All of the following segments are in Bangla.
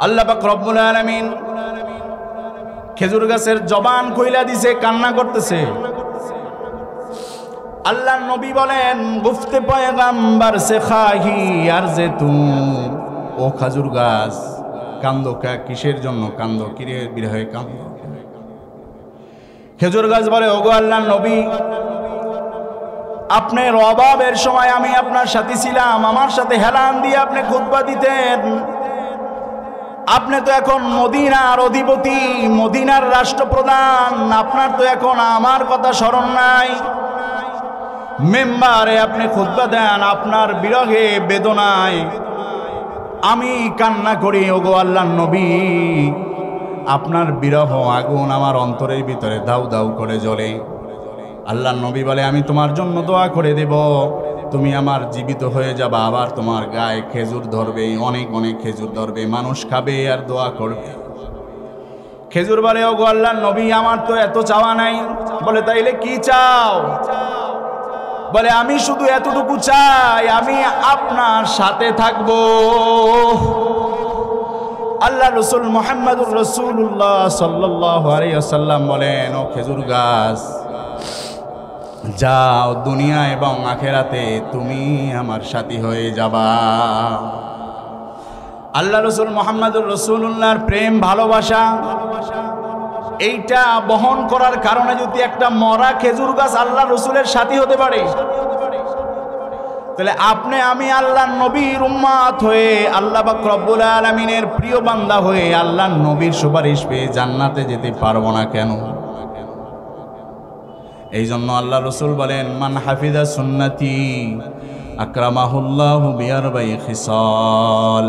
আল্লাহ পাক রব্বুল আলামিন খেজুর গাছের জবান খুইলা দিছে, কান্না করতেছে। আল্লাহর নবী বলেন, গুফতে পয়গাম্বার সে খাহি আর যে তু, ও খেজুর গাছ কান্দো, কিসের জন্য কান্দো, কিরে বিরহে কান্দো? খেজুর গাছ বলে, ওগো আল্লাহর নবী, আপনার অভাবের সময় আমি আপনার সাথে ছিলাম, আমার সাথে হেলান দিয়ে আপনি খুতবা দিতেন। আপনি তো এখন মদিনার অধিপতি, মদিনার রাষ্ট্রপ্রধান, আপনার তো এখন আমার কথা স্মরণ নাই। মেম্বারে আপনি খুতবা দেন, আপনার বিরহে বেদনায় আমি কান্না করি। ওগো আল্লাহর নবী, আপনার বিরহ আগুন আমার অন্তরের ভিতরে দাউ দাউ করে জ্বলে। আল্লাহর নবী বলে, আমি তোমার জন্য দোয়া করে দেব, তুমি আমার জীবিত হয়ে যাবা, আবার তোমার গায়ে খেজুর ধরবে, অনেক অনেক খেজুর ধরবে, মানুষ খাবে আর দোয়া করবে। খেজুর বলে, ওগো আল্লাহর নবী, আমার তো এত চাওয়া নাই। বলে, তাইলে কি চাও? বলে, আমি শুধু এতটুকু চাই, আমি আপনার সাথে থাকবো। আল্লাহ রসুল মুহাম্মদুর রাসূলুল্লাহ সাল্লাল্লাহু আলাইহি ওয়াসাল্লাম বলেন, ও খেজুর গাছ, যাও, দুনিয়া এবং আখেরাতে তুমি আমার সাথী হয়ে যাবা। আল্লাহ রসুল মুহাম্মদুর রাসূলুল্লাহর প্রেম ভালোবাসা এইটা বহন করার কারণে যদি একটা মরা খেজুর গাছ আল্লাহ রসুলের সাথী হতে পারে, তাহলে আপনি আমি আল্লাহর নবীর উম্মত হয়ে, আল্লাহ পাক রব্বুল আলামিনের প্রিয় বান্দা হয়ে আল্লাহর নবীর সুপারিশ পেয়ে জান্নাতে যেতে পারবো না কেন? এই জন্য আল্লাহ রসুল বলেন, মান হাফিজা সুন্নতি আকরামাহুল্লাহু বিআরবাঈ খিসাল,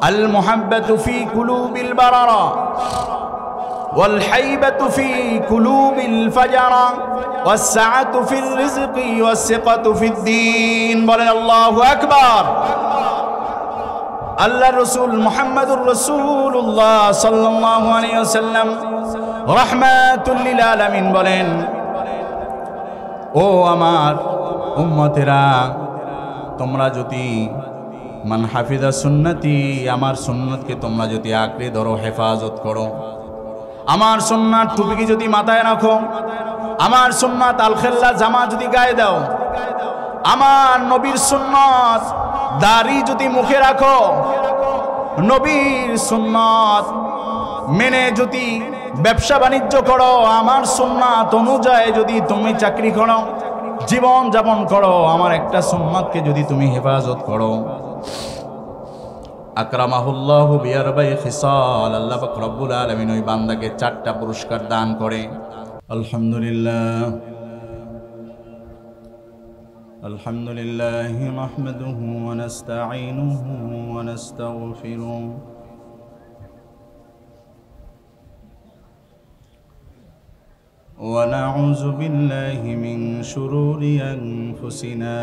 আল মুহাব্বাতু ফি কুলুবিল বারারা ওয়াল হাইবাতু ফি কুলুবিল ফাজারা ওয়াস সাআতু ফির রিজকি ওয়াস সিকাতু ফিদ্দীন। বলেন আল্লাহু আকবার। আল্লাহ রসুল মুহাম্মদুর রাসূলুল্লাহ সাল্লাল্লাহু আলাইহি ওয়াসাল্লাম রাহমাতুল লিল আলামিন বলেন, ও আমার উম্মতেরা, তোমরা যদি মান হাফিজা সুন্নতি, আমার সুন্নতকে তোমরা যদি আঁকড়ে ধরো, হেফাজত করো, আমার সুন্নাত টুপিকে যদি মাথায় রাখো, আমার সুন্নাত আলখেল্লা জামা যদি গায়ে দাও, আমার নবীর সুন্নাত দাড়ি যদি মুখে রাখো, নবীর সুন্নাত মেনে যদি ব্যবসা বাণিজ্য করো, আমার সুন্নাত অনুযায়ী যদি তুমি চাকরি করো, জীবন যাপন করো, আমার একটা সুন্নাতকে যদি তুমি হেফাজত করো, আকরামাহুল্লাহু বিআরবাঈ খিসাল, আল্লাহ পাক রব্বুল আলামিন ওই বান্দাকে 4টা পুরস্কার দান করে। আলহামদুলিল্লাহ, আলহামদুলিল্লাহি নাহমাদুহু ওয়া নাস্তাঈনুহু ওয়া নাস্তাগফিরুহু ونعوذ بالله من شرور أنفسنا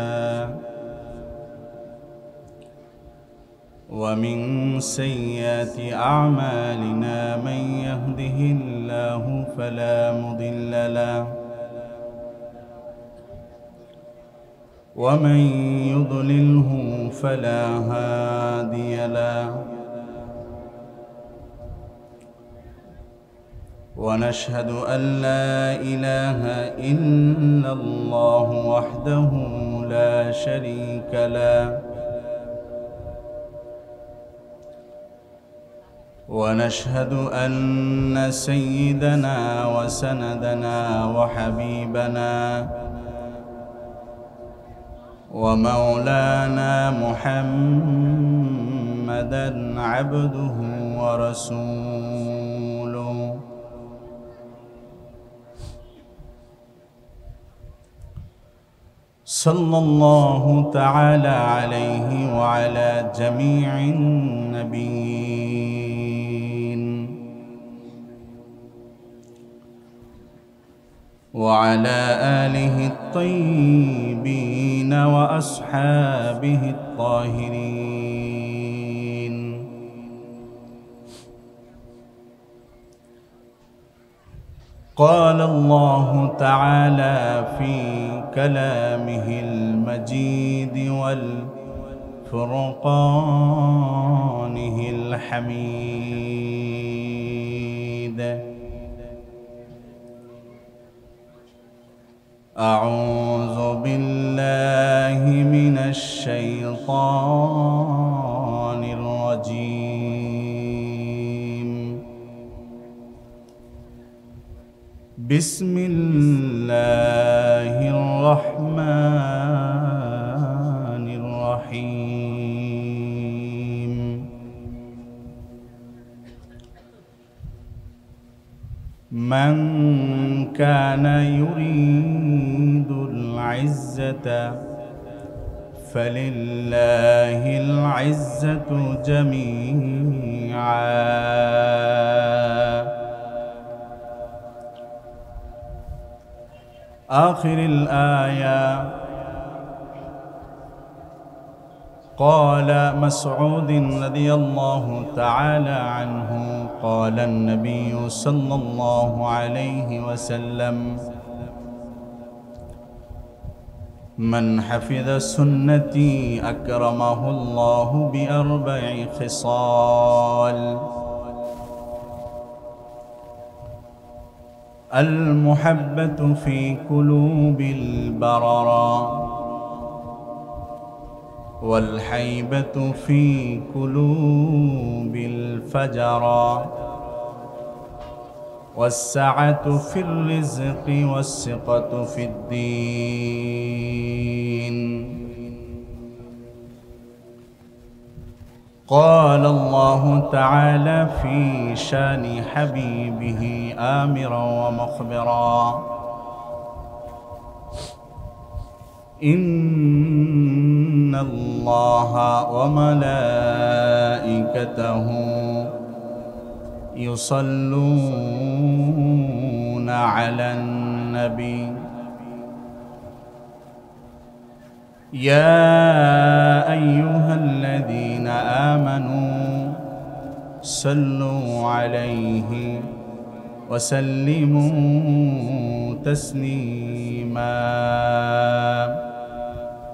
ومن سيئات أعمالنا، من يهده الله فلا مضل له ومن يضلله فلا هادي له، ونشهد أن لا إله إلا الله وحده لا شريك له، ونشهد أن سيدنا وسندنا وحبيبنا ومولانا محمدًا عبده ورسوله، صلى الله تعالى عليه وعلى جميع النبيين وعلى آله الطيبين وأصحابه الطاهرين. قال الله تعالى في كلامه المجيد والفرقانه الحميد أعوذ بالله من الشيطان الرجيم بسم الله الرحمن الرحيم من كان يريد العزة فلله العزة جميعا آخر الآية قال مسعود رضي الله تعالى عنه قال النبي صلى الله عليه وسلم من حفظ سنتي أكرمه الله بأربع خصال المحبة في قلوب البررة والحيبة في قلوب الفجرة والسعة في الرزق والثقة في الدين قال الله تعالى في شان حبيبه آمرا ومخبرا إن الله وملائكته يصلون على النبي يا أيها الذين آمنوا صلوا عليه وسلموا تسليما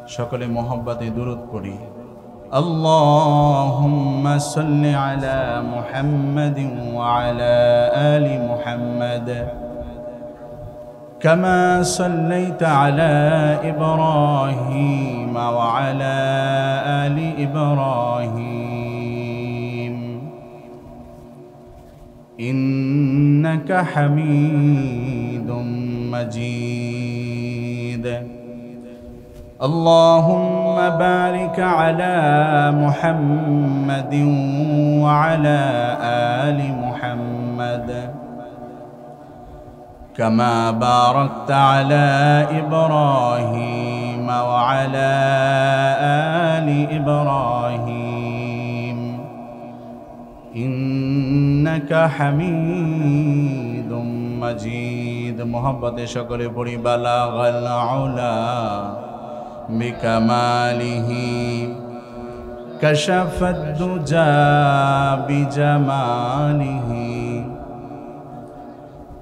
شكل محبة درود پڑھی اللهم صل على محمد وعلى آل محمد كما صليت على إبراهيم وعلى آل إبراهيم إنك حميد مجيد اللهم بارك على محمد وعلى آل محمد كما باركت على إبراهيم وعلى آل إبراهيم إنك حميد مجيد محبت شكر پڑھی بلغ العلا بكماله كشف الدجى بجماله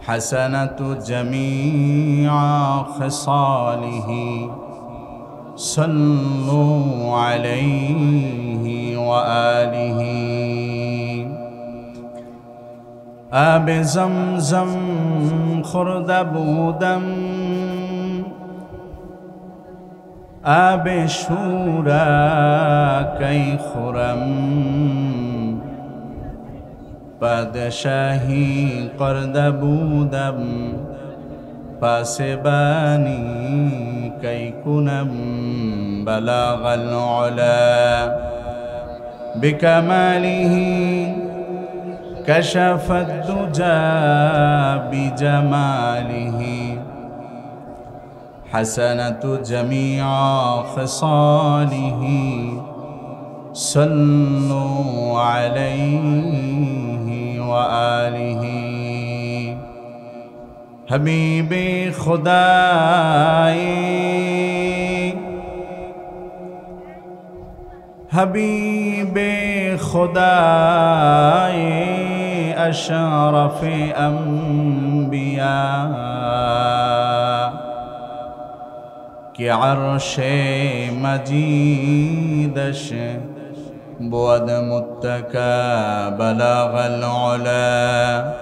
حسنة جميع خصاله صلوا عليه وآله آب زمزم خرد بودم آب شورا کی خرم پادشاہی قرد بودم پاسبانی کی کنم بلغ العلا بکماله کشف الدجى بجماله حسنة جميع خصاله صلوا عليه وآله حبیب خدای حبیب خدای اشرف انبیاء کہ عرش مجیدش بعد متكى بلغ العلا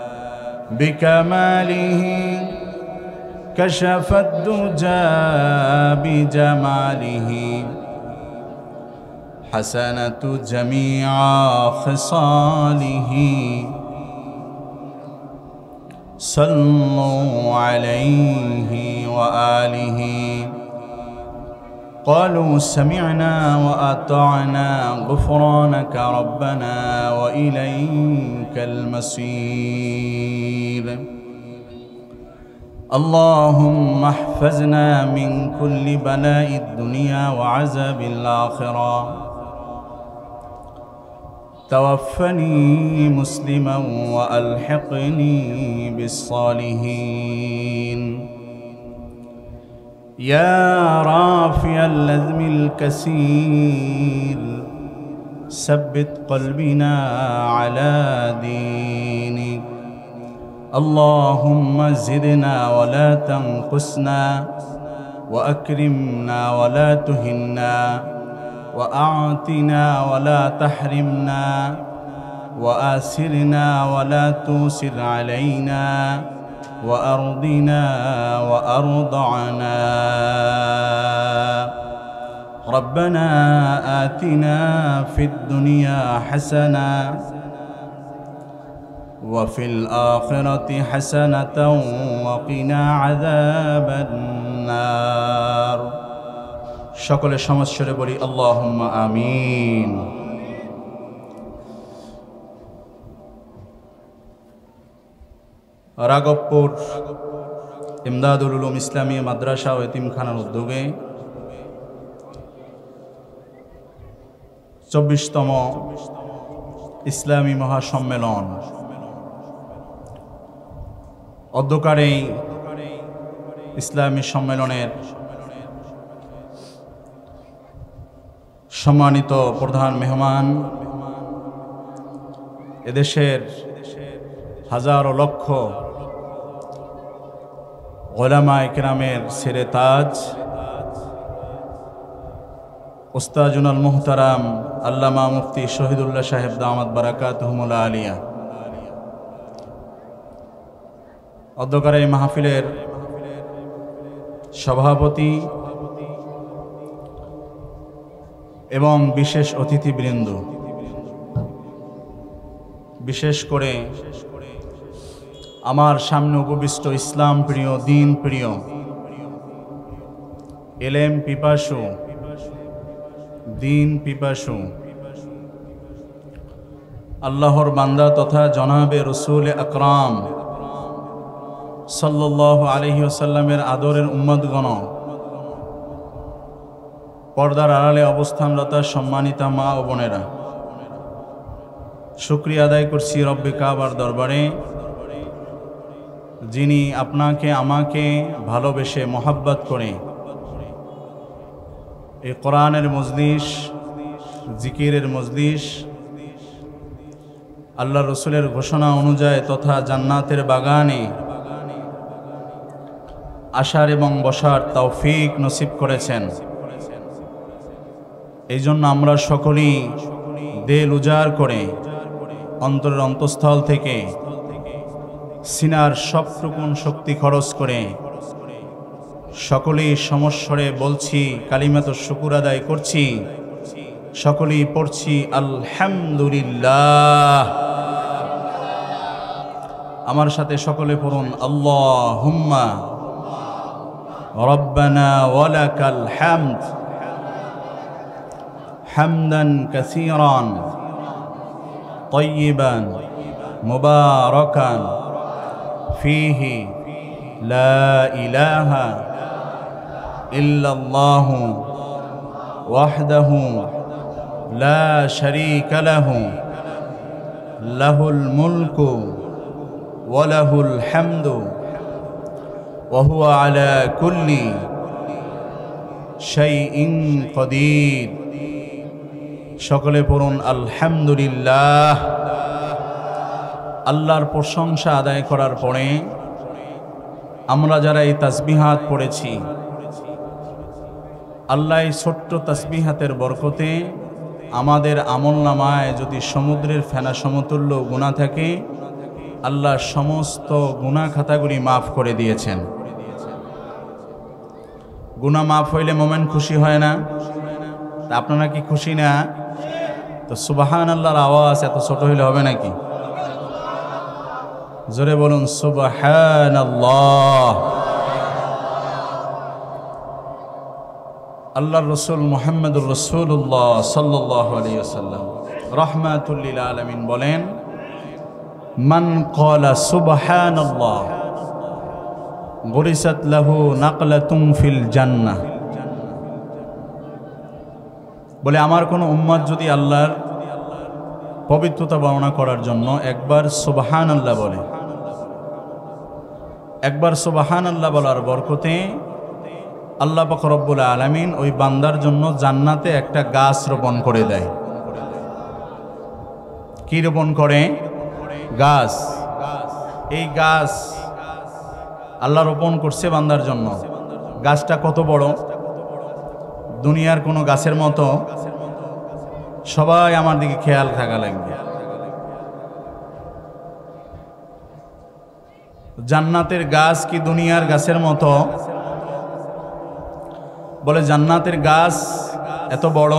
بكماله كشف الدجى بجماله حسنة جميع خصاله صلوا عليه وآله قالوا سمعنا وأطعنا غفرانك ربنا وإليك المصير اللهم احفظنا من كل بلاء الدنيا وعذاب الآخرة توفني مسلما وألحقني بالصالحين يا رافع اللذم الكثير ثبت قلبنا على دينك اللهم زدنا ولا تنقصنا وأكرمنا ولا تهنا وأعطنا ولا تحرمنا وآسرنا ولا توسر علينا وأرضنا وأرضعنا ربنا آتنا في الدنيا حسنة وفي الآخرة حسنة وقنا عذاب النار সকলে সমস্বরে বলি আল্লাহুম্মা আমিন। রাঘবপুর ইমদাদুল উলুম ইসলামী মাদ্রাসা ও এতিমখানার উদ্যোগে 24তম ইসলামী মহাসম্মেলন অধ্যকার এই ইসলামী সম্মেলনের সম্মানিত প্রধান মেহমান, এদেশের হাজারো লক্ষ উলামায়ে কেরামের সিরে তাজ উস্তাজুনাল মুহতারাম আল্লামা মুফতি শহীদুল্লাহ সাহেব দামাত বারাকাতুহুমুল আলিয়া, অধ্যকার এই মাহফিলের সভাপতি এবং বিশেষ অতিথিবৃন্দ, বিশেষ করে আমার সামনে উপবিষ্ট ইসলাম প্রিয়, দিন প্রিয়, এলেম পিপাসু, দিন পিপাসু আল্লাহর বান্দা তথা জনাবে রসুল আকরাম সাল্লাল্লাহু আলাইহি ওয়াসাল্লামের আদরের উম্মতগণ, পর্দার আড়ালে অবস্থানরত সম্মানিতা মা ও বোনেরা, শুকরিয়া আদায় করছি রব্বে কাবার দরবারে, যিনি আপনাকে আমাকে ভালোবেসে মহাব্বত করে এই কোরআনের মজলিস, জিকিরের মজলিস, আল্লাহ রসুলের ঘোষণা অনুযায়ী তথা জান্নাতের বাগানে আসার এবং বসার তৌফিক নসিব করেছেন। এই জন্য আমরা সকলেই দিল উজাড় করে অন্তরের অন্তঃস্থল থেকে সিনার সবটুকুন শক্তি খরচ করে সকলেই সমস্বরে বলছি, কালিমাত শুকুর আদায় করছি, সকলেই পড়ছি আলহামদুলিল্লাহ। আমার সাথে সকলে পড়ুন আল্লাহুম্মা রব্বানা ওয়ালাকাল হামদ হামদান কাসীরান طيبا مباركا فيه لا إله إلا الله وحده لا شريك له له الملك وله الحمد وهو على كل شيء قدير। সকলে পড়ুন আলহামদুলিল্লাহ। আল্লাহর প্রশংসা আদায় করার পরে আমরা যারা এই তাসবিহাত পড়েছি, আল্লাহ এই ছোট্ট তাসবিহাতের বরকতে আমাদের আমলনামায় যদি সমুদ্রের ফেনা সমতুল্য গুনাহ থাকে, আল্লাহ সমস্ত গুনাহ খাতাগুলি মাফ করে দিয়েছেন। গুনাহ মাফ হইলে মোমেন খুশি হয় না? তা আপনারা কি খুশি না? তো সুবহানাল্লাহর আওয়াজ এত ছোট হইলে হবে নাকি? জোরে বলুন সুবহানাল্লাহ। আল্লাহর রাসূল মুহাম্মদুর রাসূলুল্লাহ সাল্লাল্লাহু আলাইহি ওয়াসাল্লাম রাহমাতুল লিল আলামিন বলেন, মান ক্বালা সুবহানাল্লাহ গুরিসাত লাহু নাকলাতুন ফিল জান্নাহ। বলে আমার কোন উম্মত যদি আল্লাহর পবিত্রতা বর্ণনা করার জন্য একবার সুবহানাল্লাহ বলে, একবার সুবহানাল্লাহ বলার বরকতে আল্লাহ পাক রব্বুল আলামিন ওই বান্দার জন্য জান্নাতে একটা গাছ রোপণ করে দেয়। কি রোপণ করে? গাছ। এই গাছ আল্লাহ রোপণ করছে বান্দার জন্য। গাছটা কত বড়? দুনিয়ার কোনো গাছের মতো? সবাই আমার দিকে খেয়াল থাকা লাগবে। জান্নাতের গাছ কি দুনিয়ার গাছের মতো? বলে জান্নাতের গাছ এত বড়।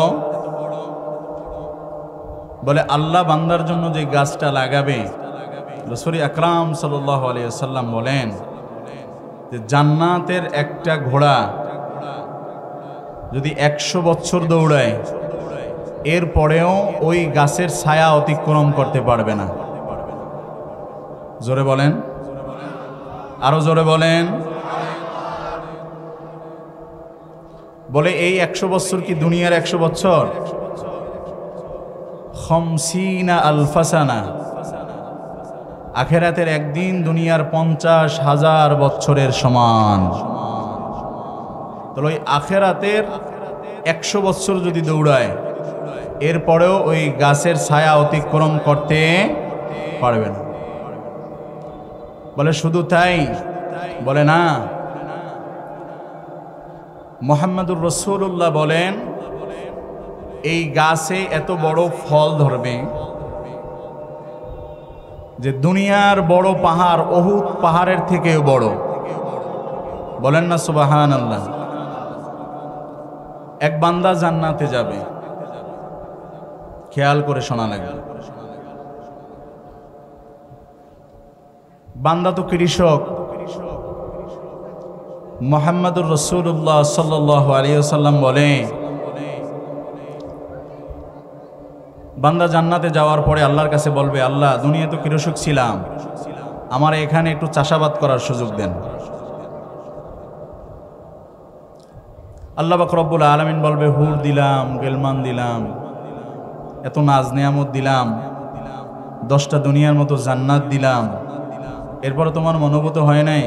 বলে আল্লাহ বান্দার জন্য যে গাছটা লাগাবে, রাসূল আকরাম সাল্লাল্লাহু আলাইহি ওয়াসাল্লাম বলেন যে জান্নাতের একটা ঘোড়া যদি 100 বছর দৌড়ায়, এরপরেও ওই গাছের ছায়া অতিক্রম করতে পারবে না। জোরে বলেন, আরো জোরে বলেন। বলে এই 100 বছর কি দুনিয়ার 100 বছর? 50 আলফা সানা। আখিরাতের একদিন দুনিয়ার 50,000 বছরের সমান। তো ওই আখিরাতের 100 বছর যদি দৌড়ায়, এরপরেও ওই গাছের ছায়া অতিক্রম করতে পারবে না। বলে শুধু তাই? বলে না, মুহাম্মদুর রাসূলুল্লাহ বলেন এই গাছে এত বড় ফল ধরবে যে দুনিয়ার বড় পাহাড় উহুদ পাহাড়ের থেকেও বড়। বলেন না সুবহানাল্লাহ। এক বান্দা জান্নাতে যাবে, খেয়াল করে শোনা লাগবে। বান্দা তো কৃষক। মুহাম্মদুর রাসূলুল্লাহ সাল্লাল্লাহু আলাইহি ওয়াসাল্লাম বলে বান্দা জান্নাতে যাওয়ার পরে আল্লাহর কাছে বলবে, আল্লাহ দুনিয়া তো কৃষক ছিলাম, আমার এখানে একটু চাষাবাদ করার সুযোগ দেন। আল্লাহ পাক রব্বুল আলামিন বলবে, হুর দিলাম, গেলমান দিলাম, এত নাজ নিয়ামত দিলাম, 10টা দুনিয়ার মতো জান্নাত দিলাম, এরপরে তোমার মনোভূত হয় নাই?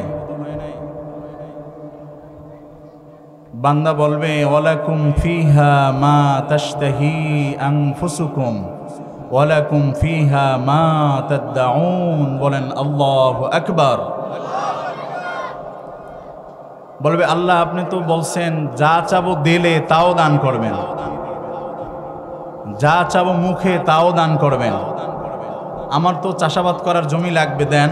বান্দা বলবে, ওয়ালাকুম ফিহা মা তাশতাহি আনফুসুকুম ওয়ালাকুম ফিহা মা তাদউন। বলেন আল্লাহু আকবার। বলবে আল্লাহ আপনি তো বলছেন যা চাবো দিলে তাও দান করবেন, যা চাবো মুখে তাও দান করবেন, আমার তো চাষাবাদ করার জমি লাগবে, দেন।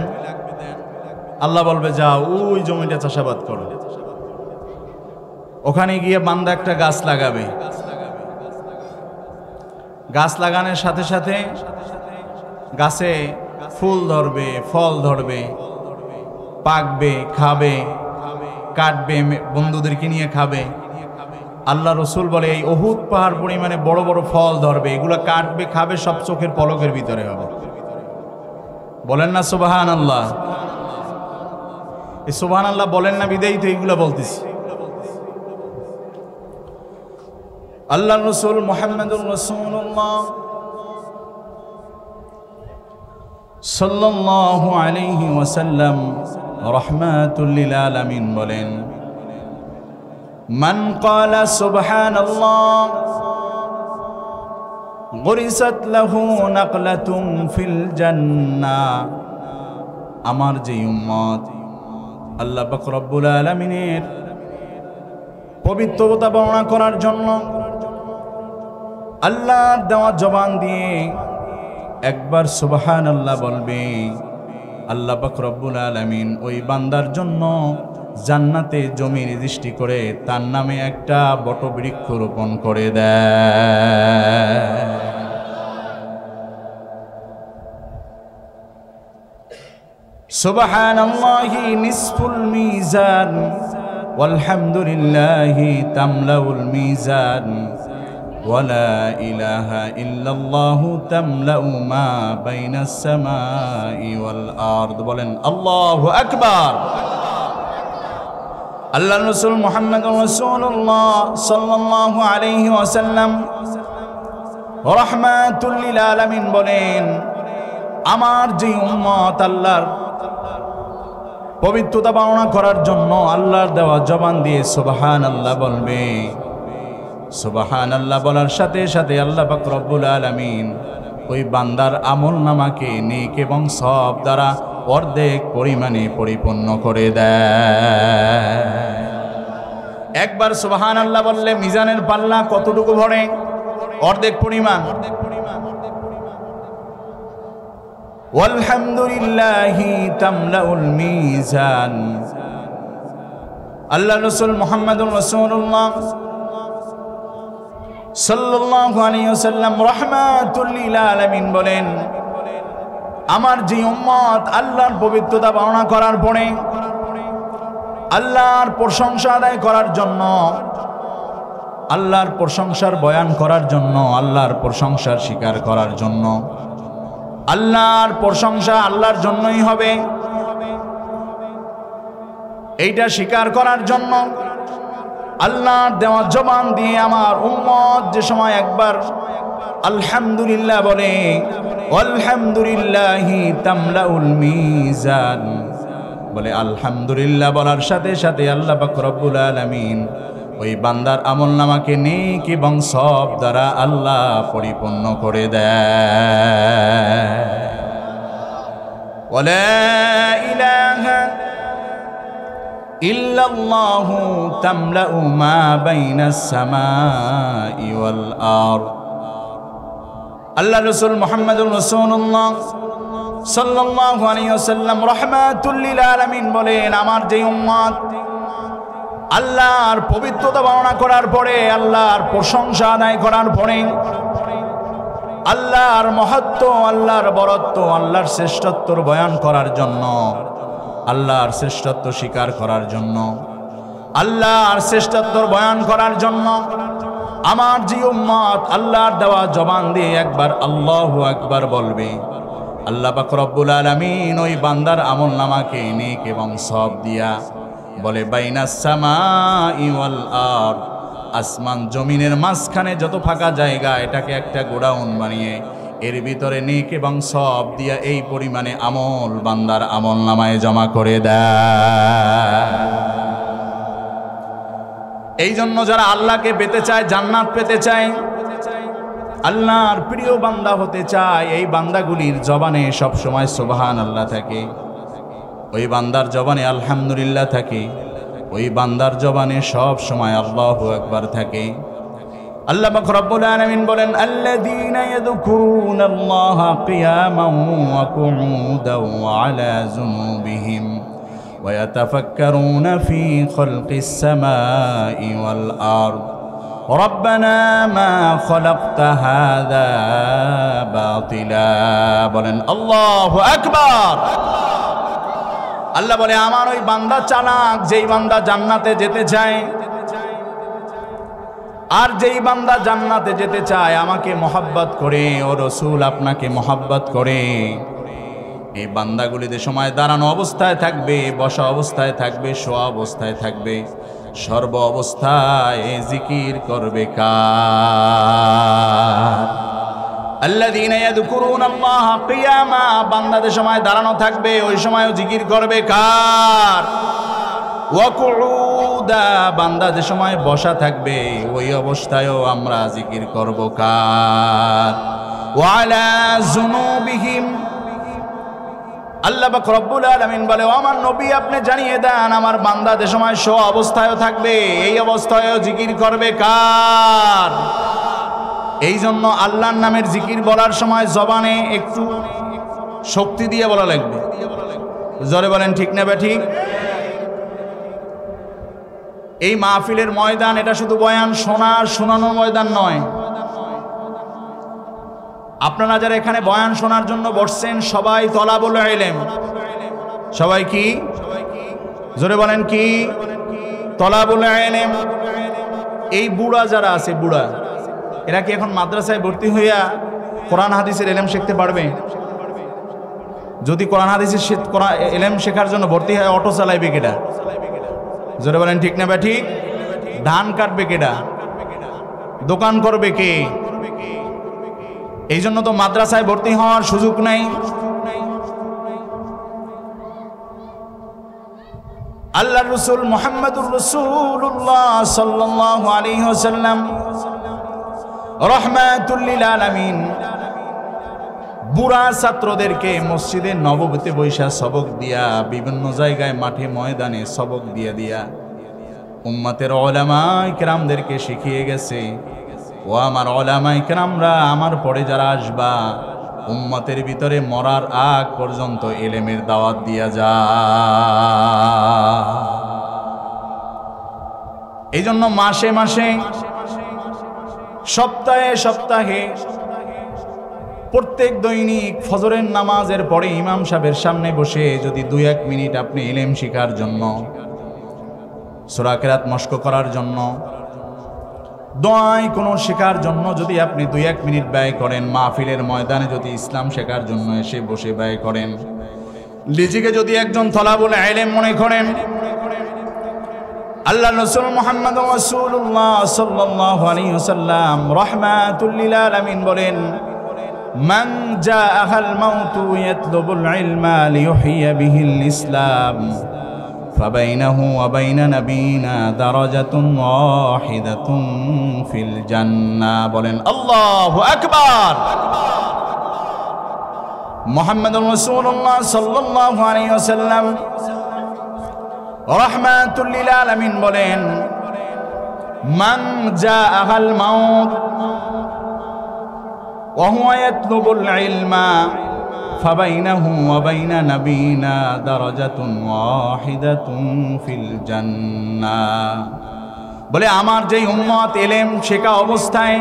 আল্লাহ বলবে যাও ওই জমিটা চাষাবাদ করো। ওখানে গিয়ে বান্দা একটা গাছ লাগাবে। গাছ লাগানোর সাথে সাথে গাছে ফুল ধরবে, ফল ধরবে, পাকবে, খাবে, কাটবে, বন্ধুদেরকে নিয়ে খাবে। আল্লাহ রসুল বলে এই উহুদ পাহাড় পরিমাণে বড় বড় ফল ধরবে, এগুলো কাটবে, খাবে, সব চোখের পলকের ভিতরে হবে। বলেন না সুবহানাল্লাহ। এই সুবহানাল্লাহ বলেন না বিদায়ী তো এইগুলা বলতেছি। আল্লাহ রসুল মুহাম্মদুর রাসূলুল্লাহ সাল্লাল্লাহু আলাইহি ওয়াসাল্লাম রাহমাতুল লিল আলামিন বলেন, মান ক্বালা সুবহানাল্লাহ গুরিসাত লাহু নাকলাতুন ফিল জান্নাহ। আমার যে উম্মত আল্লাহ পাক রব্বুল আলামিনের পবিত্রতা বর্ণনা করার জন্য আল্লাহর দেওয়া জবান দিয়ে একবার সুবহানাল্লাহ বলবে, আল্লাহ পাক রব্বুল আলামিন ওই বান্দার জন্য জান্নাতে জমি সৃষ্টি করে তার নামে একটা বটবৃক্ষ রোপণ করে দেয়। সুবহানাল্লাহি নিসফুল মিজান ওয়ালহামদুলিল্লাহি তামলাউল মিজান ওয়ালা ইলাহা ইল্লাল্লাহু তামলাউ মা বাইনাস সামাই ওয়াল আরদ। বলেন আল্লাহু আকবার। আল্লাহর রাসূল মুহাম্মদুর রাসূলুল্লাহ সাল্লাল্লাহু আলাইহি ওয়াসাল্লাম রাহমাতুল লিল আলামিন বলেন, আমার যে উম্মত আল্লাহর পবিত্রতা বর্ণনা করার জন্য আল্লাহর দেওয়া জবান দিয়ে সুবহানাল্লাহ বলবে, সুবহানাল্লাহ বলার সাথে সাথে আল্লাহ পাক রব্বুল আলামিন ওই বান্দার আমলনামাকে নেক এবং সওয়াব দ্বারা অর্ধেক পরিমাণে পরিপূর্ণ করে দেয়। একবার সুবহানাল্লাহ বললে মিজানের পাল্লা কতটুকু ভরে? অর্ধেক পরিমাণ। ওয়ালহামদুলিল্লাহি তামলাউল মিজান। আল্লাহ রাসূল মুহাম্মদুর রাসূলুল্লাহ সাল্লাল্লাহু আলাইহি ওয়াসাল্লাম রাহমাতুল লিল আলামিন বলেন, আমার যে উম্মত আল্লাহর পবিত্রতা বর্ণনা করার পরে আল্লাহর প্রশংসা আদায় করার জন্য, আল্লাহর প্রশংসার বয়ান করার জন্য, আল্লাহর প্রশংসার স্বীকার করার জন্য, আল্লাহর প্রশংসা আল্লাহর জন্যই হবে এইটা স্বীকার করার জন্য আল্লাহর দেওয়া জবান দিয়ে আমার উম্মত যে সময় একবার আলহামদুলিল্লাহ বলে, আলহামদুলিল্লাহি তামলাউল মিজান বলে, আলহামদুলিল্লাহ বলার সাথে সাথে আল্লাহ পাক রব্বুল আলামিন ওই বান্দার আমলনামাকে নেক এবং সওয়াব দ্বারা আল্লাহ পরিপূর্ণ করে দেয়। ওয়ালা ইলাহা ইল্লাল্লাহু তামলাউ মা বাইনাস সামাই ওয়াল আরদ। আল্লাহ রাসূল মুহাম্মদুর রাসূলুল্লাহ সাল্লাল্লাহু আলাইহি ওয়াসাল্লাম রাহমাতুল লিল আলামিন বলেন, আমার যে উম্মত আল্লাহর পবিত্রতা বর্ণনা করার পরে, আল্লাহর প্রশংসা আদায় করার পরে, আল্লাহর মহত্ব, আল্লাহর বরত্ব, আল্লাহর শ্রেষ্ঠত্বর বয়ান করার জন্য, আল্লাহর শ্রেষ্ঠত্ব স্বীকার করার জন্য, আল্লাহর শ্রেষ্ঠত্বর বয়ান করার জন্য আমার যে উম্মত আল্লাহর দেওয়া জবান দিয়ে একবার আল্লাহু আকবার বলবে, আল্লাহ পাক রব্বুল আলামিন ওই বান্দার আমলনামাকে নেক এবং সওয়াব দিয়া বলে, বাইনাস সামাই ওয়াল আরদ, আসমান জমিনের মাঝখানে যত ফাঁকা জায়গা এটাকে একটা গোডাউন বানিয়ে এর ভিতরে নেক এবং সওয়াব দিয়া এই পরিমাণে আমল বান্দার আমলনামায় জমা করে দেয়। এই জন্য যারা আল্লাহকে পেতে চায়, জান্নাত পেতে চায়, আল্লাহর প্রিয় বান্দা হতে চায়, এই বান্দাগুলির জবানে সব সময় সুবহানাল্লাহ থাকে, ওই বান্দার জবানে আলহামদুলিল্লাহ থাকে, ওই বান্দার জবানে সব সময় আল্লাহু আকবার থাকে। আল্লাহ পাক রব্বুল আলামিন বলেন, আল্লাযীনা ইয়াযকুরুনাল্লাহা কিয়ামান ওয়া কুউদান ওয়া আলা যুনুবিহিম ওয়া ইয়াতাফাক্কারুনা ফী খালকিস সামাই ওয়াল আরদ রব্বানা মা খালাকতা হাযা বাতিলা। বলেন আল্লাহু আকবার। আল্লাহ বলে, আমার ওই বান্দা চালাক, যেই বান্দা জান্নাতে যেতে চায়, আর যেই বান্দা জান্নাতে যেতে চায় আমাকে মহব্বত করে, ও রাসূল আপনাকে মহব্বত করে, এই বান্দাগুলিতে সময় দাঁড়ানো অবস্থায় থাকবে, বসা অবস্থায় থাকবে, শোয়া অবস্থায় থাকবে, সর্ব অবস্থায় জিকির করবে কার? আল্লাযীনা ইয়াযকুরুনাল্লাহা কিয়ামা, বান্দাদের সময় দাঁড়ানো থাকবে, ওই সময়ও জিকির করবে কার? ওয়া কুউদা, বান্দা যে সময় বসা থাকবে ওই অবস্থায়ও আমরা জিকির করব কার? ওয়া আলা যুনুবিহিম, আল্লাহ পাক রব্বুল আলামিন বলে, ও আমার নবী আপনি জানিয়ে দেন আমার বান্দা যে সময় শোয়া অবস্থায়ও থাকবে এই অবস্থায়ও জিকির করবে কার? এই জন্য আল্লাহর নামের জিকির বলার সময় জবানে একটু শক্তি দিয়ে বলা লাগবে। জোরে বলেন ঠিক না ঠিক? এই মাহফিলের ময়দান এটা শুধু বয়ান শোনার শোনানোর ময়দান নয়। আপনারা যারা এখানে বয়ান শোনার জন্য বসছেন সবাই তলাবুল ইলম। সবাই কি? জোরে বলেন কি? তলাবুল ইলম। এই বুড়া যারা আছে, বুড়া, এরা কি এখন মাদ্রাসায় ভর্তি হইয়া কোরআন হাদিসের ইলম শিখতে পারবে? যদি কোরআন হাদিসের ইলম শেখার জন্য ভর্তি হয়, অটো চালাইবে কেডা? জোরে বলেন ঠিক না ঠিক? ধান কাটবে কেডা? দোকান করবে কে? এই জন্য তো মাদ্রাসায় ভর্তি হওয়ার সুযোগ নাই। আল্লাহর রাসূল মুহাম্মদুর রাসূলুল্লাহ সাল্লাল্লাহু আলাইহি ওয়াসাল্লাম রাহমাতুল লিল আলামিন বুড়া ছাত্রদেরকে মসজিদে নববীতে বৈশা সবক দিয়া, বিভিন্ন জায়গায় মাঠে ময়দানে সবক দিয়া উম্মতের উলামায়ে কেরামদেরকে শিখিয়ে গেছে, ও আমার উলামায়ে কেরামরা, আমার পরে যারা আসবা উম্মতের ভিতরে মরার আগ পর্যন্ত ইলমের দাওয়াত দিয়া যা। এই জন্য মাসে মাসে, সপ্তাহে সপ্তাহে, প্রত্যেক দৈনিক ফজরের নামাজের পরে ইমাম সাহেবের সামনে বসে যদি 2-1 মিনিট আপনি ইলম শিখার জন্য, সূরা কিরাত মশক করার জন্য, দোয়ায় কোনো শেখার জন্য যদি আপনি 2-1 মিনিট ব্যয় করেন, মাহফিলের ময়দানে যদি ইসলাম শেখার জন্য এসে বসে ব্যয় করেন, নিজেকে যদি একজন তলাবুল ইলম মনে করেন, আল্লাহ রাসূল মুহাম্মদুর রাসূলুল্লাহ সাল্লাল্লাহু আলাইহি ওয়াসাল্লাম রাহমাতুল লিল আলামিন বলেন, মান জাআহাল মাউতু ইয়াতলুবুল ইলমা লিইউহিয়া বিহিল ইসলাম ফাবাইনাহু ওয়া বাইনা নাবিয়িনা দারাজাতুন ওয়াহিদাতুন ফিল জান্নাহ। বলেন আল্লাহু আকবার। মুহাম্মদুর রাসূলুল্লাহ সাল্লাল্লাহু আলাইহি ওয়াসাল্লাম রাহমাতুল লিল আলামিন বলেন, মান জাআহাল মাউত ওয়া হুয়া ইয়াতলুবুল ইলমা ফাবাইনাহু ওয়া বাইনা নাবিয়িনা দারাজাতুন ওয়াহিদাতুন ফিল জান্নাহ। বলে আমার যেই উম্মত ইলম শেখা অবস্থায়,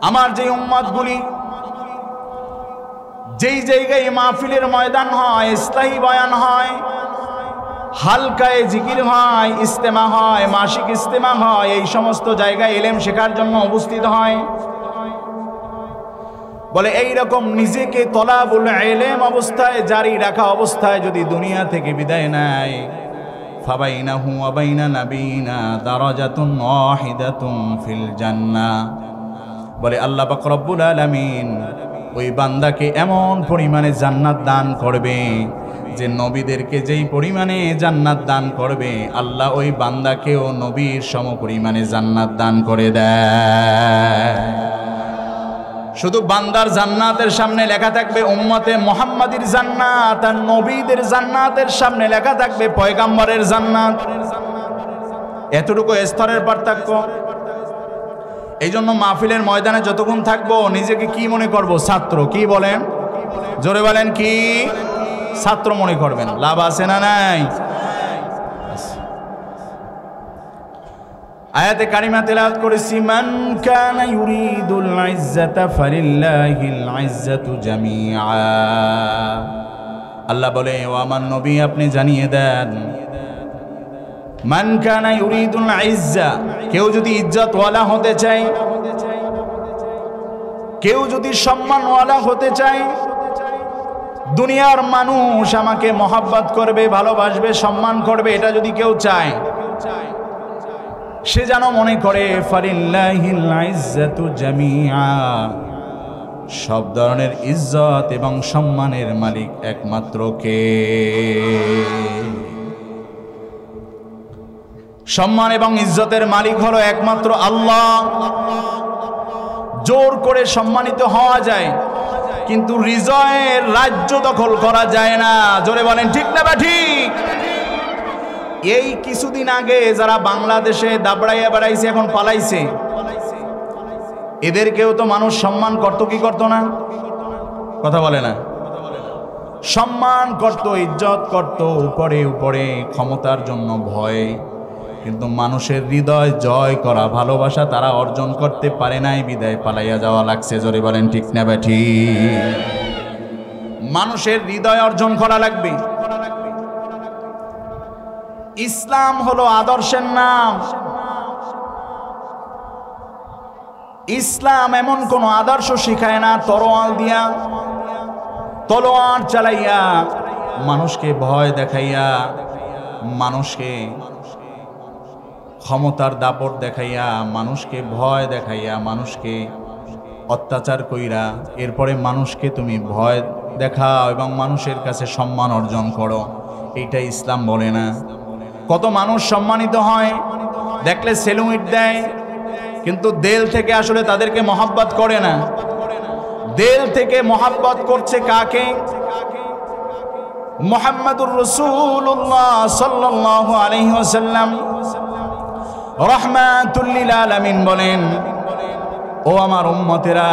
আমার যেই উম্মতগুলি যেই জায়গায় মাহফিলের ময়দান হয়, ইসলাহি বয়ান হয়, হালকায় জিকির হয়, ইস্তেমা হয়, মাসিক ইস্তেমা হয়, এই সমস্ত জায়গায় ইলম শেখার জন্য উপস্থিত হয়, বলে এইরকম নিজেকে তলাবুল ইলম অবস্থায় জারি রাখা অবস্থায় যদি দুনিয়া থেকে বিদায় নেয়, ফাবাইনাহু ওয়া বাইনা নাবিয়িনা দারাজাতুন ওয়াহিদাতুন ফিল জান্নাহ। বলে আল্লাহ পাক রব্বুল আলামিন ওই বান্দাকে এমন পরিমাণে জান্নাত দান করবে যে নবীদেরকে যেই পরিমাণে জান্নাত দান করবে, আল্লাহ ওই বান্দাকেও নবীর সম পরিমাণে জান্নাত দান করে দেয়। শুধু বান্দার জান্নাতের সামনে লেখা থাকবে উম্মতে মুহাম্মাদির জান্নাত, আর নবীদের জান্নাতের সামনে লেখা থাকবে পয়গাম্বরের জান্নাত। এতটুকু স্তরের পার্থক্য। এই জন্য মাহফিলের ময়দানে যতক্ষণ থাকবো নিজেকে কি মনে করব? ছাত্র। কি বলেন? জোরে বলেন কি? ছাত্র মনে করবেন। লাভ আছে না নাই? আয়াতে কারিমা তেলাওয়াত করেছি, মান কানা ইউরিদুল ইজ্জাতা ফালিল্লাহিল ইজ্জাতু জামিআ। আল্লাহ বলে, ও আমার নবী আপনি জানিয়ে দেন, মান কানা ইউরিদুল ইজ্জা, কেউ যদি ইজ্জতওয়ালা হতে চায়, কেউ যদি সম্মানওয়ালা হতে চায়, দুনিয়ার মানুষ আমাকে মহব্বত করবে, ভালোবাসবে, সম্মান করবে, এটা যদি কেউ চায়, সে যেন মনে করে ফালিল্লাহিল ইজ্জাতু জামিআ, সব ধরনের ইজ্জত এবং সম্মানের মালিক একমাত্র কে? সম্মান এবং ইজ্জতের মালিক হলো একমাত্র আল্লাহ। জোর করে সম্মানিত হওয়া যায়, কিন্তু হৃদয়ের রাজ্য দখল করা যায় না। জোরে বলেন ঠিক না বা ঠিক? এই কিছুদিন আগে যারা বাংলাদেশে দাবড়াইয়া বেড়াইছে, এখন পালাইছে, এদেরকেও তো মানুষ সম্মান করত কি করত না? কথা বলে না? সম্মান করত, ইজ্জত করত, উপরে উপরে ক্ষমতার জন্য ভয়। কিন্তু মানুষের হৃদয় জয় করা, ভালোবাসা তারা অর্জন করতে পারে নাই, বিদায় পালাইয়া যাওয়া লাগছে। জোরে বলেন ঠিক না ব্যাঠি? মানুষের হৃদয় অর্জন করা লাগবে। ইসলাম হলো আদর্শের নাম। ইসলাম এমন কোন আদর্শ শিখায় না তরোয়াল দিয়া, তলোয়ার চালাইয়া, মানুষকে ভয় দেখাইয়া, মানুষকে ক্ষমতার দাপট দেখাইয়া, মানুষকে ভয় দেখাইয়া, মানুষকে অত্যাচার কইরা এরপরে মানুষকে তুমি ভয় দেখাও এবং মানুষের কাছে সম্মান অর্জন করো, এইটা ইসলাম বলে না। কত মানুষ সম্মানিত হয়, দেখলে সেলুইট দেয়, কিন্তু দিল থেকে আসলে তাদেরকে মহব্বত করে না। দিল থেকে মহব্বত করছে কাকে? মুহাম্মাদুর রাসূলুল্লাহ সাল্লাল্লাহু আলাইহি ওয়াসাল্লাম রাহমাতুল লিল আলামিন বলেন, ও আমার উম্মতেরা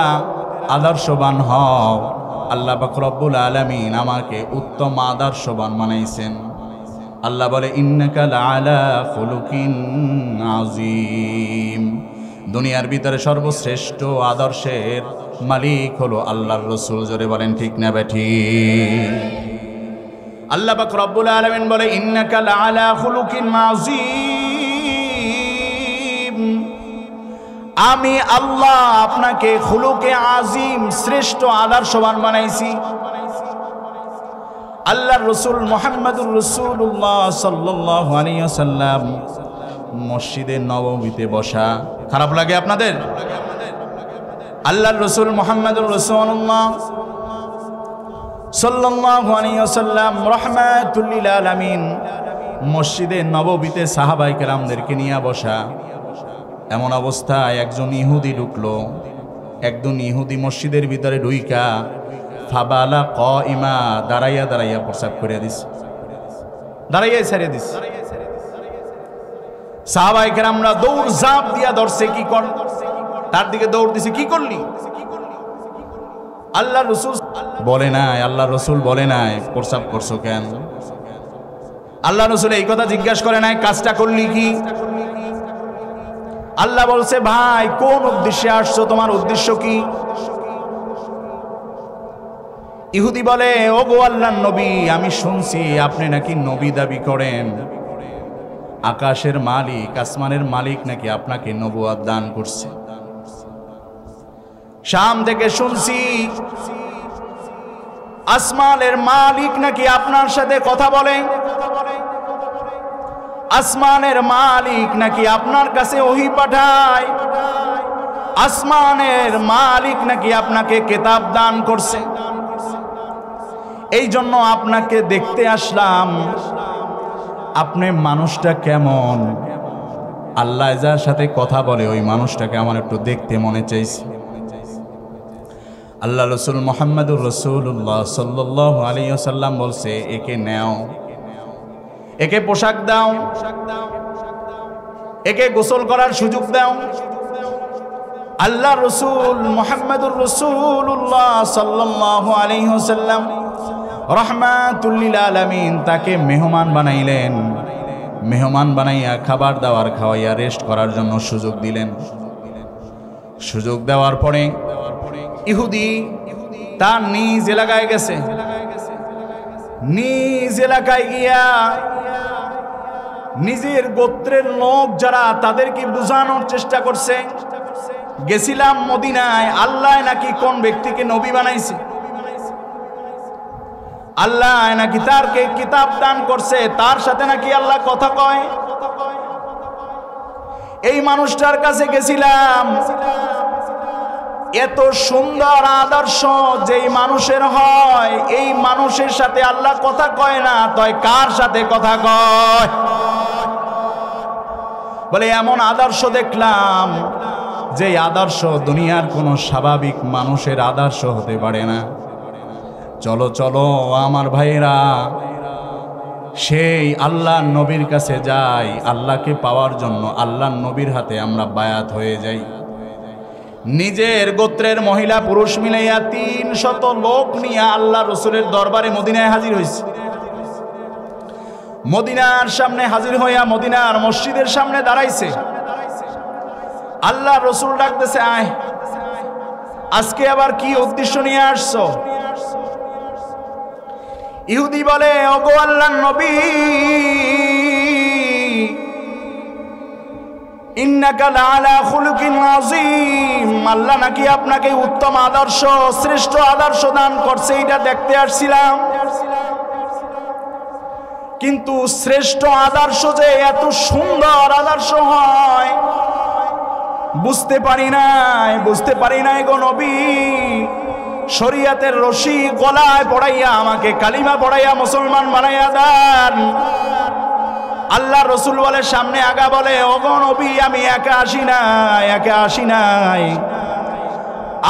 আদর্শবান হও। আল্লাহ পাক রব্বুল আলামিন আমাকে উত্তম আদর্শবান বানাইছেন। আল্লাহ বলে, ইন্নাকা লাআলা খুলুকিন আযীম। দুনিয়ার ভিতরে সর্বশ্রেষ্ঠ আদর্শের মালিক হলো আল্লাহর রাসূল। জোরে বলেন ঠিক না বেঠিক? আল্লাহ পাক রব্বুল আলামিন বলে, ইন্নাকা লাআলা খুলুকিন আযীম। আমি আল্লাহ আপনাকে খুলুকে আযীম, শ্রেষ্ঠ আদর্শবান বানাইছি। আল্লাহর রাসূল মুহাম্মদুর রাসূলুল্লাহ সাল্লাল্লাহু আলাইহি ওয়াসাল্লাম মসজিদে নববীতে বসা। খারাপ লাগে আপনাদের? আল্লাহর রাসূল মুহাম্মদুর রাসূলুল্লাহ সাল্লাল্লাহু আলাইহি ওয়াসাল্লাম রাহমাতুল লিল আলামিন মসজিদে নববীতে সাহাবায়ে কেরামদেরকে নিয়ে বসা। এমন অবস্থায় একজন ইহুদি ঢুকলো। একজন ইহুদি মসজিদের ভিতরে ঢুইকা ফাবালা কাইমা, দাঁড়াইয়া দাঁড়াইয়া প্রস্রাব করে দিস, দাঁড়াইয়া ছাড়িয়ে দিস। সাহাবায়ে কেরামরা দৌড় ঝাঁপ দিয়া ধরছে, কি কর, তার দিকে দৌড় দিছে, কি করলি? আল্লাহর রাসূল বলে নাই, আল্লাহর রাসূল বলে নাই প্রস্রাব করছো কেন? আল্লাহর রাসূল এই কথা জিজ্ঞাসা করে নাই কাজটা করলি কি? আল্লাহ বলছে, ভাই কোন উদ্দেশ্যে আসছো, তোমার উদ্দেশ্য কি? ইহুদি বলে, ও গো আল্লাহর নবী, আমি শুনছি আপনি নাকি নবী দাবি করেন, আকাশের মালিক, আসমানের মালিক নাকি আপনাকে নবুয়ত দান করছে। শাম থেকে শুনছি আসমানের মালিক নাকি আপনার সাথে কথা বলে, আসমানের মালিক নাকি আপনার কাছে ওহী পাঠায়, আসমানের মালিক নাকি আপনাকে কিতাব দান করছে। এই জন্য আপনাকে দেখতে আসলাম, আপনি মানুষটা কেমন, আল্লাহ যার সাথে কথা বলে ওই মানুষটাকে আমার একটু দেখতে মনে চাইছে। আল্লাহ রাসূল মুহাম্মদুর রাসূলুল্লাহ সাল্লাল্লাহু আলাইহি ওয়াসাল্লাম বলছে, একে নাও, একে পোশাক দাও, একে গোসল করার সুযোগ দাও। আল্লাহ রাসূল মুহাম্মদুর রাসূলুল্লাহ সাল্লাল্লাহু আলাইহি ওয়াসাল্লাম রাহমাতুল লিল আলামিন তাকে মেহমান বানাইলেন। মেহমান বানাইয়া খাবার দাবার খাওয়াইয়া রেস্ট করার জন্য সুযোগ দিলেন। সুযোগ দেওয়ার পরে ইহুদি তার নিজ এলাকায় গেছে। নিজ এলাকায় গিয়া নিজের গোত্রের লোক যারা, তাদেরকে বোঝানোর চেষ্টা করছে, গেছিলাম মদিনায়, আল্লাহ নাকি কোন ব্যক্তিকে নবী বানাইছে, আল্লাহ নাকি তারকে কিতাব দান করছে, তার সাথে নাকি আল্লাহ কথা কয়। এই মানুষটার কাছে গেছিলাম, এত সুন্দর আদর্শ যেই মানুষের হয়, এই মানুষের সাথে আল্লাহ কথা কয় না, তয় কার সাথে কথা কয়? বলে এমন আদর্শ দেখলাম যে আদর্শ দুনিয়ার কোনো স্বাভাবিক মানুষের আদর্শ হতে পারে না। চলো চলো আমার ভাইরা, সেই আল্লাহর নবীর কাছে যাই, আল্লাহকে পাওয়ার জন্য আল্লাহর নবীর হাতে আমরা বায়াত হয়ে যাই। নিজের গোত্রের মহিলা পুরুষ মিলাইয়া 300 লোক নিয়ে আল্লাহ রসুলের দরবারে মদিনায় হাজির হয়েছে। মদিনার সামনে হাজির হইয়া মদিনার মসজিদের সামনে দাঁড়াইছে। আল্লাহ রসুল ডাকতেছে, আয়, আজকে আবার কি উদ্দেশ্য নিয়ে আসছো? ইহুদি বলে, ওগো আল্লাহর নবী, ইন্নাকা লাআলা খুলুকিন আযীম, আল্লাহ নাকি আপনাকে উত্তম আদর্শ, শ্রেষ্ঠ আদর্শ দান করছে, এটা দেখতে আসছিলাম। কিন্তু শ্রেষ্ঠ আদর্শ যে এত সুন্দর আদর্শ হয় বুঝতে পারি নাই গো নবী। শরীয়তের রশি গলায় পড়াইয়া আমাকে কালিমা পড়াইয়া মুসলমান বানাইয়া দেন। আল্লাহ রসুল বলে, সামনে আগা বলে, ওগো নবী, আমি একা আসি নাই,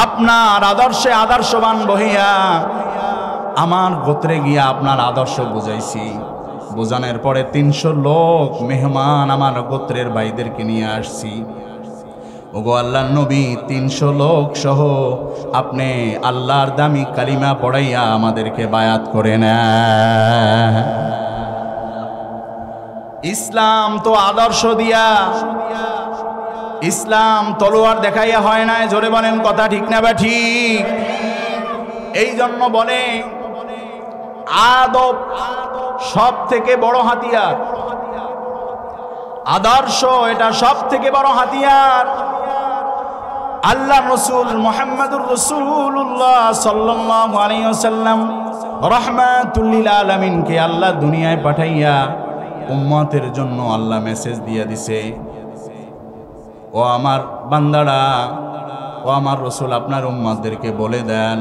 আপনার আদর্শে আদর্শবান বহিয়া আমার গোত্রে গিয়া আপনার আদর্শ বুঝাইছি। বোঝানোর পরে 300 লোক মেহমান আমার গোত্রের ভাইদেরকে নিয়ে আসছি। ওগো আল্লাহর নবী, 300 লোক সহ আপনি আল্লাহর দামি কালিমা পড়াইয়া আমাদেরকে বায়াত করে নেন। ইসলাম তো আদর্শ দিয়া, ইসলাম তলোয়ার দেখাইয়া হয় না। জোরে বলেন, কথা ঠিক না বা ঠিক? এই জন্য বলে আদব সব থেকে বড় হাতিয়ার, আদর্শ এটা সব থেকে বড় হাতিয়ার। আল্লাহ রসুল মুহাম্মদুর রাসূলুল্লাহ সাল্লাল্লাহু আলাইহি ওয়াসাল্লাম রাহমাতুল লিল আলামিনকে আল্লাহ দুনিয়ায় পাঠাইয়া উম্মতের জন্য আল্লাহ মেসেজ দিয়ে দিছে, ও আমার বান্দারা, ও আমার রসুল আপনার উম্মতদেরকে বলে দেন,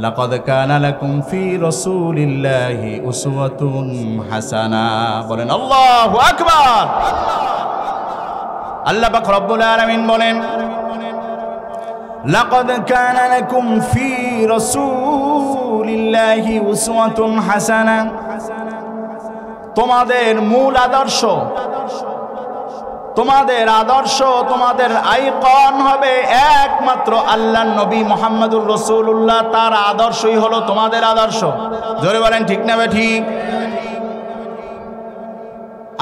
লাকাদ কানা লাকুম ফি রাসূলিল্লাহি উসওয়াতুন হাসানা। বলেন আল্লাহু আকবার। আল্লাহ পাক রব্বুল আলামিন বলেন, লাকাদ কানা লাকুম ফি রাসূলিল্লাহি উসওয়াতুন হাসানা। তোমাদের মূল আদর্শ, তোমাদের আদর্শ, তোমাদের আইকন হবে একমাত্র আল্লাহর নবী মুহাম্মদুর রাসূলুল্লাহ। তার আদর্শই হলো তোমাদের আদর্শ। জোরে বলেন, ঠিক না বে ঠিক?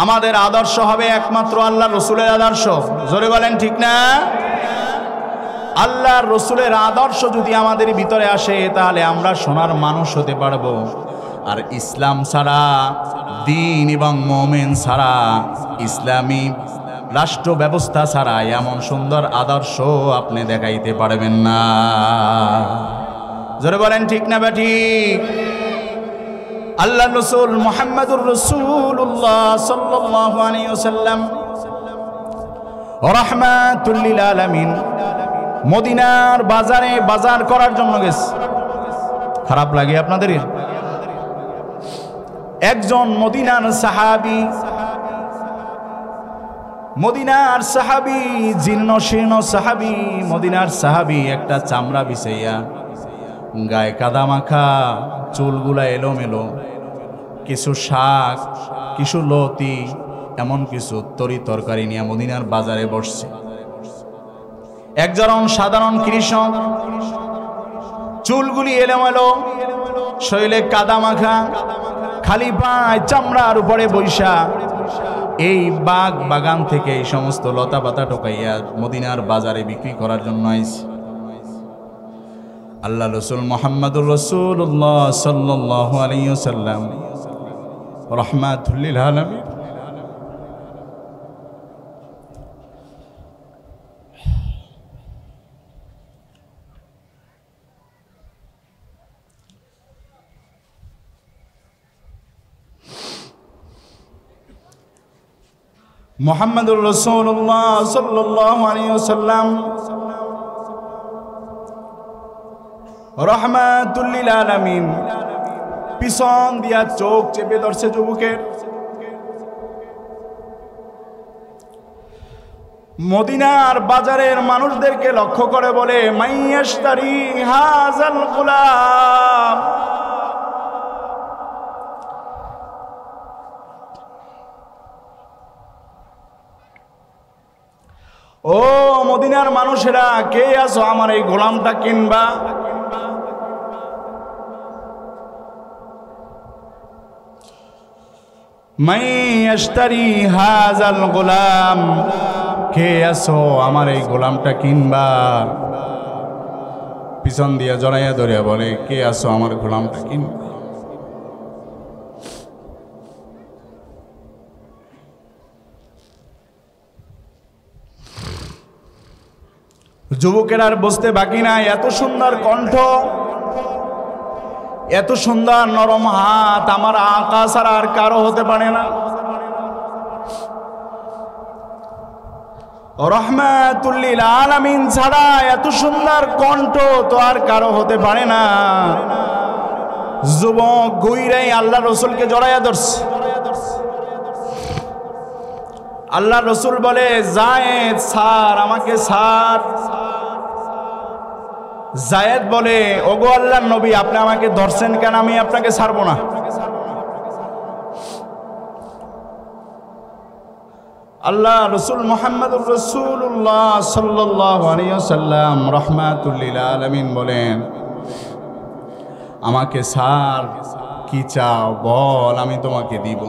আমাদের আদর্শ হবে একমাত্র আল্লাহর রসুলের আদর্শ। জোরে বলেন, ঠিক না? আল্লাহর রসুলের আদর্শ যদি আমাদের ভিতরে আসে তাহলে আমরা সোনার মানুষ হতে পারবো। আর ইসলাম ছাড়া, দ্বীন এবং মুমিন ছাড়া, ইসলামী রাষ্ট্র ব্যবস্থা ছাড়া এমন সুন্দর আদর্শ আপনি দেখাইতে পারবেন না। জোরে বলেন, ঠিক না বা ঠিক? আল্লাহ রসুল মুহাম্মদুর রাসূলুল্লাহ সাল্লাল্লাহু আলাইহি ওয়াসাল্লাম রাহমাতুল লিল আলামিন মদিনার বাজারে বাজার করার জন্য গেছে। খারাপ লাগে আপনাদের? একজন মদিনার সাহাবী, জীর্ণ শীর্ণ সাহাবী, মদিনার সাহাবী, একটা চামড়া বিছাইয়া, গায়ে কাদা মাখা, চুলগুলা এলোমেলো, কিছু শাক, কিছু লতি, এমন কিছু তরি তরকারি নিয়ে মদিনার বাজারে বসছে। একজন সাধারণ কৃষক, চুলগুলি এলোমেলো, শরীরে কাদা মাখা, খালি পায় চামড়ার উপরে বৈশা এই বাগ বাগান থেকে এই সমস্ত লতা পাতা টোকাইয়া মদিনার বাজারে বিক্রি করার জন্য আইছে। আল্লাহ রসুল মুহাম্মদুর রাসূলুল্লাহ সাল্লাল্লাহু আলাইহি ওয়াসাল্লাম রাহমাতুল লিল আলামিন মুহাম্মদুর রাসূলুল্লাহ সাল্লাল্লাহু আলাইহি ওয়াসাল্লাম রাহমাতুল লিল আলামিন পিছন দিয়া চোখ চেপে ধরছে যুবকের। মদিনার বাজারের মানুষদেরকে লক্ষ্য করে বলে, মাইয়াশতারি হাযাল গুলাম, ও মদিনা মদিনার মানুষেরা কে আছো আমার এই গোলামটা কিনবা? মাই আশতারি হাযাল গোলাম, কে আছো আমার এই গোলামটা কিনবা? পিছন দিয়া জড়াইয়া ধরিয়া বলে, কে আছো আমার গোলামটা কিনবা? যুবকের আর বসতে বাকি নাই। এত সুন্দর কণ্ঠ, এত সুন্দর নরম হাত আমার আকা ছাড়া আর কারো হতে পারে না। রহমাতুল লিল আলামিন ছাড়া এত সুন্দর কণ্ঠ তো আর কারো হতে পারে না। যুবক গুইরাই আল্লাহ রসুলকে জড়াইয়া ধরছে। আল্লাহ রসুল বলে, জায়েদ ছাড়, আমাকে ছাড়। জায়েদ বলে, ওগো আল্লাহর নবী, আপনি আমাকে ধরছেন কেন? আমি আপনাকে ছাড়বো না। আল্লাহ রসুল মুহাম্মদুর রাসূলুল্লাহ সাল্লাল্লাহু আলাইহি ওয়াসাল্লাম রাহমাতুল লিল আলামিন বলেন, আমাকে ছাড়, কি চাও বল, আমি তোমাকে দিব।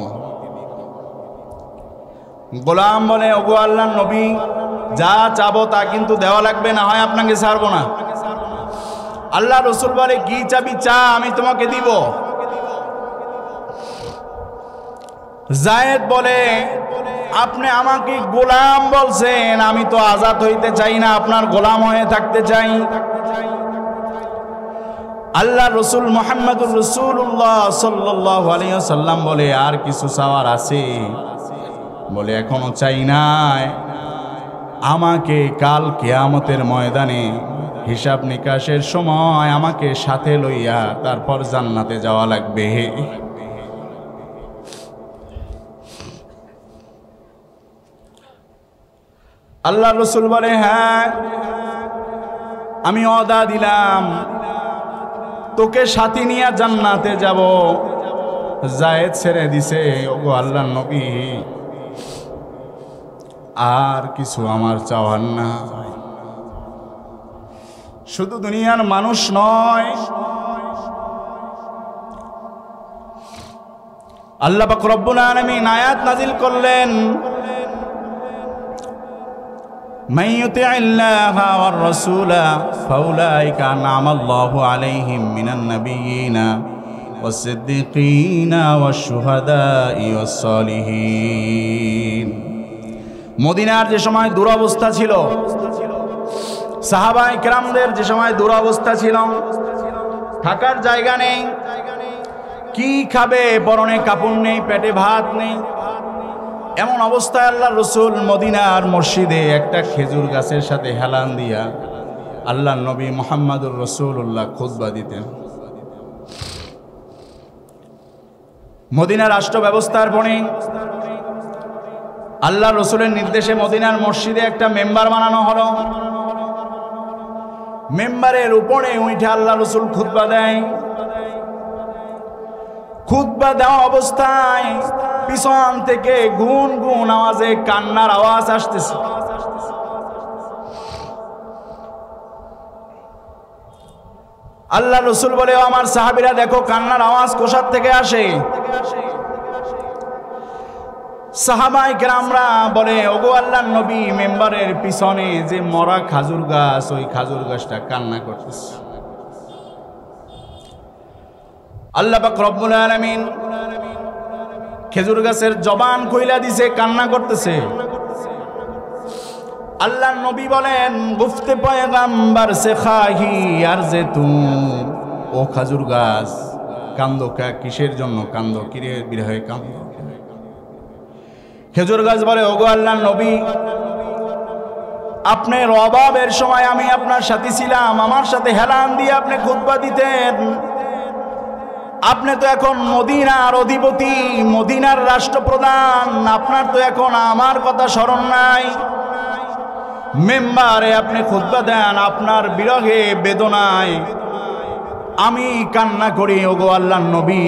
গোলাম বলে, ওগো আল্লাহর নবী, যা চাবো তা কিন্তু দেওয়া লাগবে, না হয় আপনাকে ছাড়বো না। আল্লাহ রসুল বলে, কি চাবি চা, আমি তোমাকে দিব। জায়েদ বলে, আপনি আমাকে গোলাম বলছেন, আমি তো আজাদ হইতে চাই না, আপনার গোলাম হয়ে থাকতে চাই। আল্লাহ রসুল মুহাম্মদুর রাসূলুল্লাহ সাল্লাল্লাহু আলাইহি ওয়াসাল্লাম বলে, আর কিছু চাওয়ার আছে? বলে, এখনো চাই নাই, আমাকে কাল কিয়ামতের ময়দানে হিসাব নিকাশের সময় আমাকে সাথে লইয়া তারপর জান্নাতে যাওয়া লাগবে। আল্লাহ রসুল বলে, হ্যাঁ আমি ওয়াদা দিলাম, তোকে সাথী নিয়ে জান্নাতে যাব। জায়েদ ছেড়ে দিছে, ওগো আল্লাহর নবী, আর কিছু আমার চাওয়ার না। শুধু দুনিয়ার মানুষ নয়, আল্লাহ পাক রব্বুল আলামিন আয়াত নাজিল করলেন, মান ইউতিইল্লাহা ওয়ার রাসূলা ফাউলাইকা আনআমাল্লাহু আলাইহিম মিনান নাবিয়্যিনা ওয়াস সিদ্দীকিনা ওয়াশ শুহাদাই ওয়াস সালিহিন। মদিনার যে সময় দুরবস্থা ছিল, সাহাবায়ে কেরামদের যে সময় দুরবস্থা ছিল, থাকার জায়গা নেই, কি খাবে, পরনে কাপড় নেই, পেটে ভাত নেই, এমন অবস্থায় আল্লাহ রসুল মদিনার মসজিদে একটা খেজুর গাছের সাথে হেলান দিয়া আল্লাহ নবী মুহাম্মদুর রাসূলুল্লাহ খুতবা দিতেন। মদিনার রাষ্ট্র ব্যবস্থার পরে আল্লাহ রসুলের নির্দেশে মদিনার মসজিদে একটা মেম্বার বানানো হলো। মেম্বারের উপরে উঠে আল্লাহ রসুল খুতবা দেয়। খুতবা দেওয়া অবস্থায় পিছন থেকে গুন গুন আওয়াজে কান্নার আওয়াজ আসতেছে। আল্লাহ রসুল বলে, আমার সাহাবীরা দেখো কান্নার আওয়াজ কোথার থেকে আসে। সাহাবায়ে কেরামরা বলে, ওগো আল্লাহর নবী, মেম্বারের পিছনে যে মরা খাজুর গাছ, ওই খাজুর গাছটা কান্না করতেছে। আল্লাহ পাক রব্বুল আলামিন খেজুর গাছের জবান কইলা দিছে, কান্না করতেছে। আল্লাহর নবী বলেন, গুফতে পয়গম্বর সে খাহি আরজে তু, ও খাজুর গাছ কান্দো, কিসের জন্য কান্দো, কিরে বিরহে কান্দো। খেজুর গাছ বলে, ওগো আল্লাহর নবী, আপনার অভাবের সময় আমি আপনার সাথে ছিলাম, আমার সাথে হেলান দিয়ে আপনি খুতবা দিতেন। আপনি তো এখন মদিনার অধিপতি, মদিনার রাষ্ট্রপ্রধান, আপনার তো এখন আমার কথা স্মরণ নাই। মেম্বারে আপনি খুতবা দেন, আপনার বিরহে বেদনায় আমি কান্না করি। ওগো আল্লাহর নবী,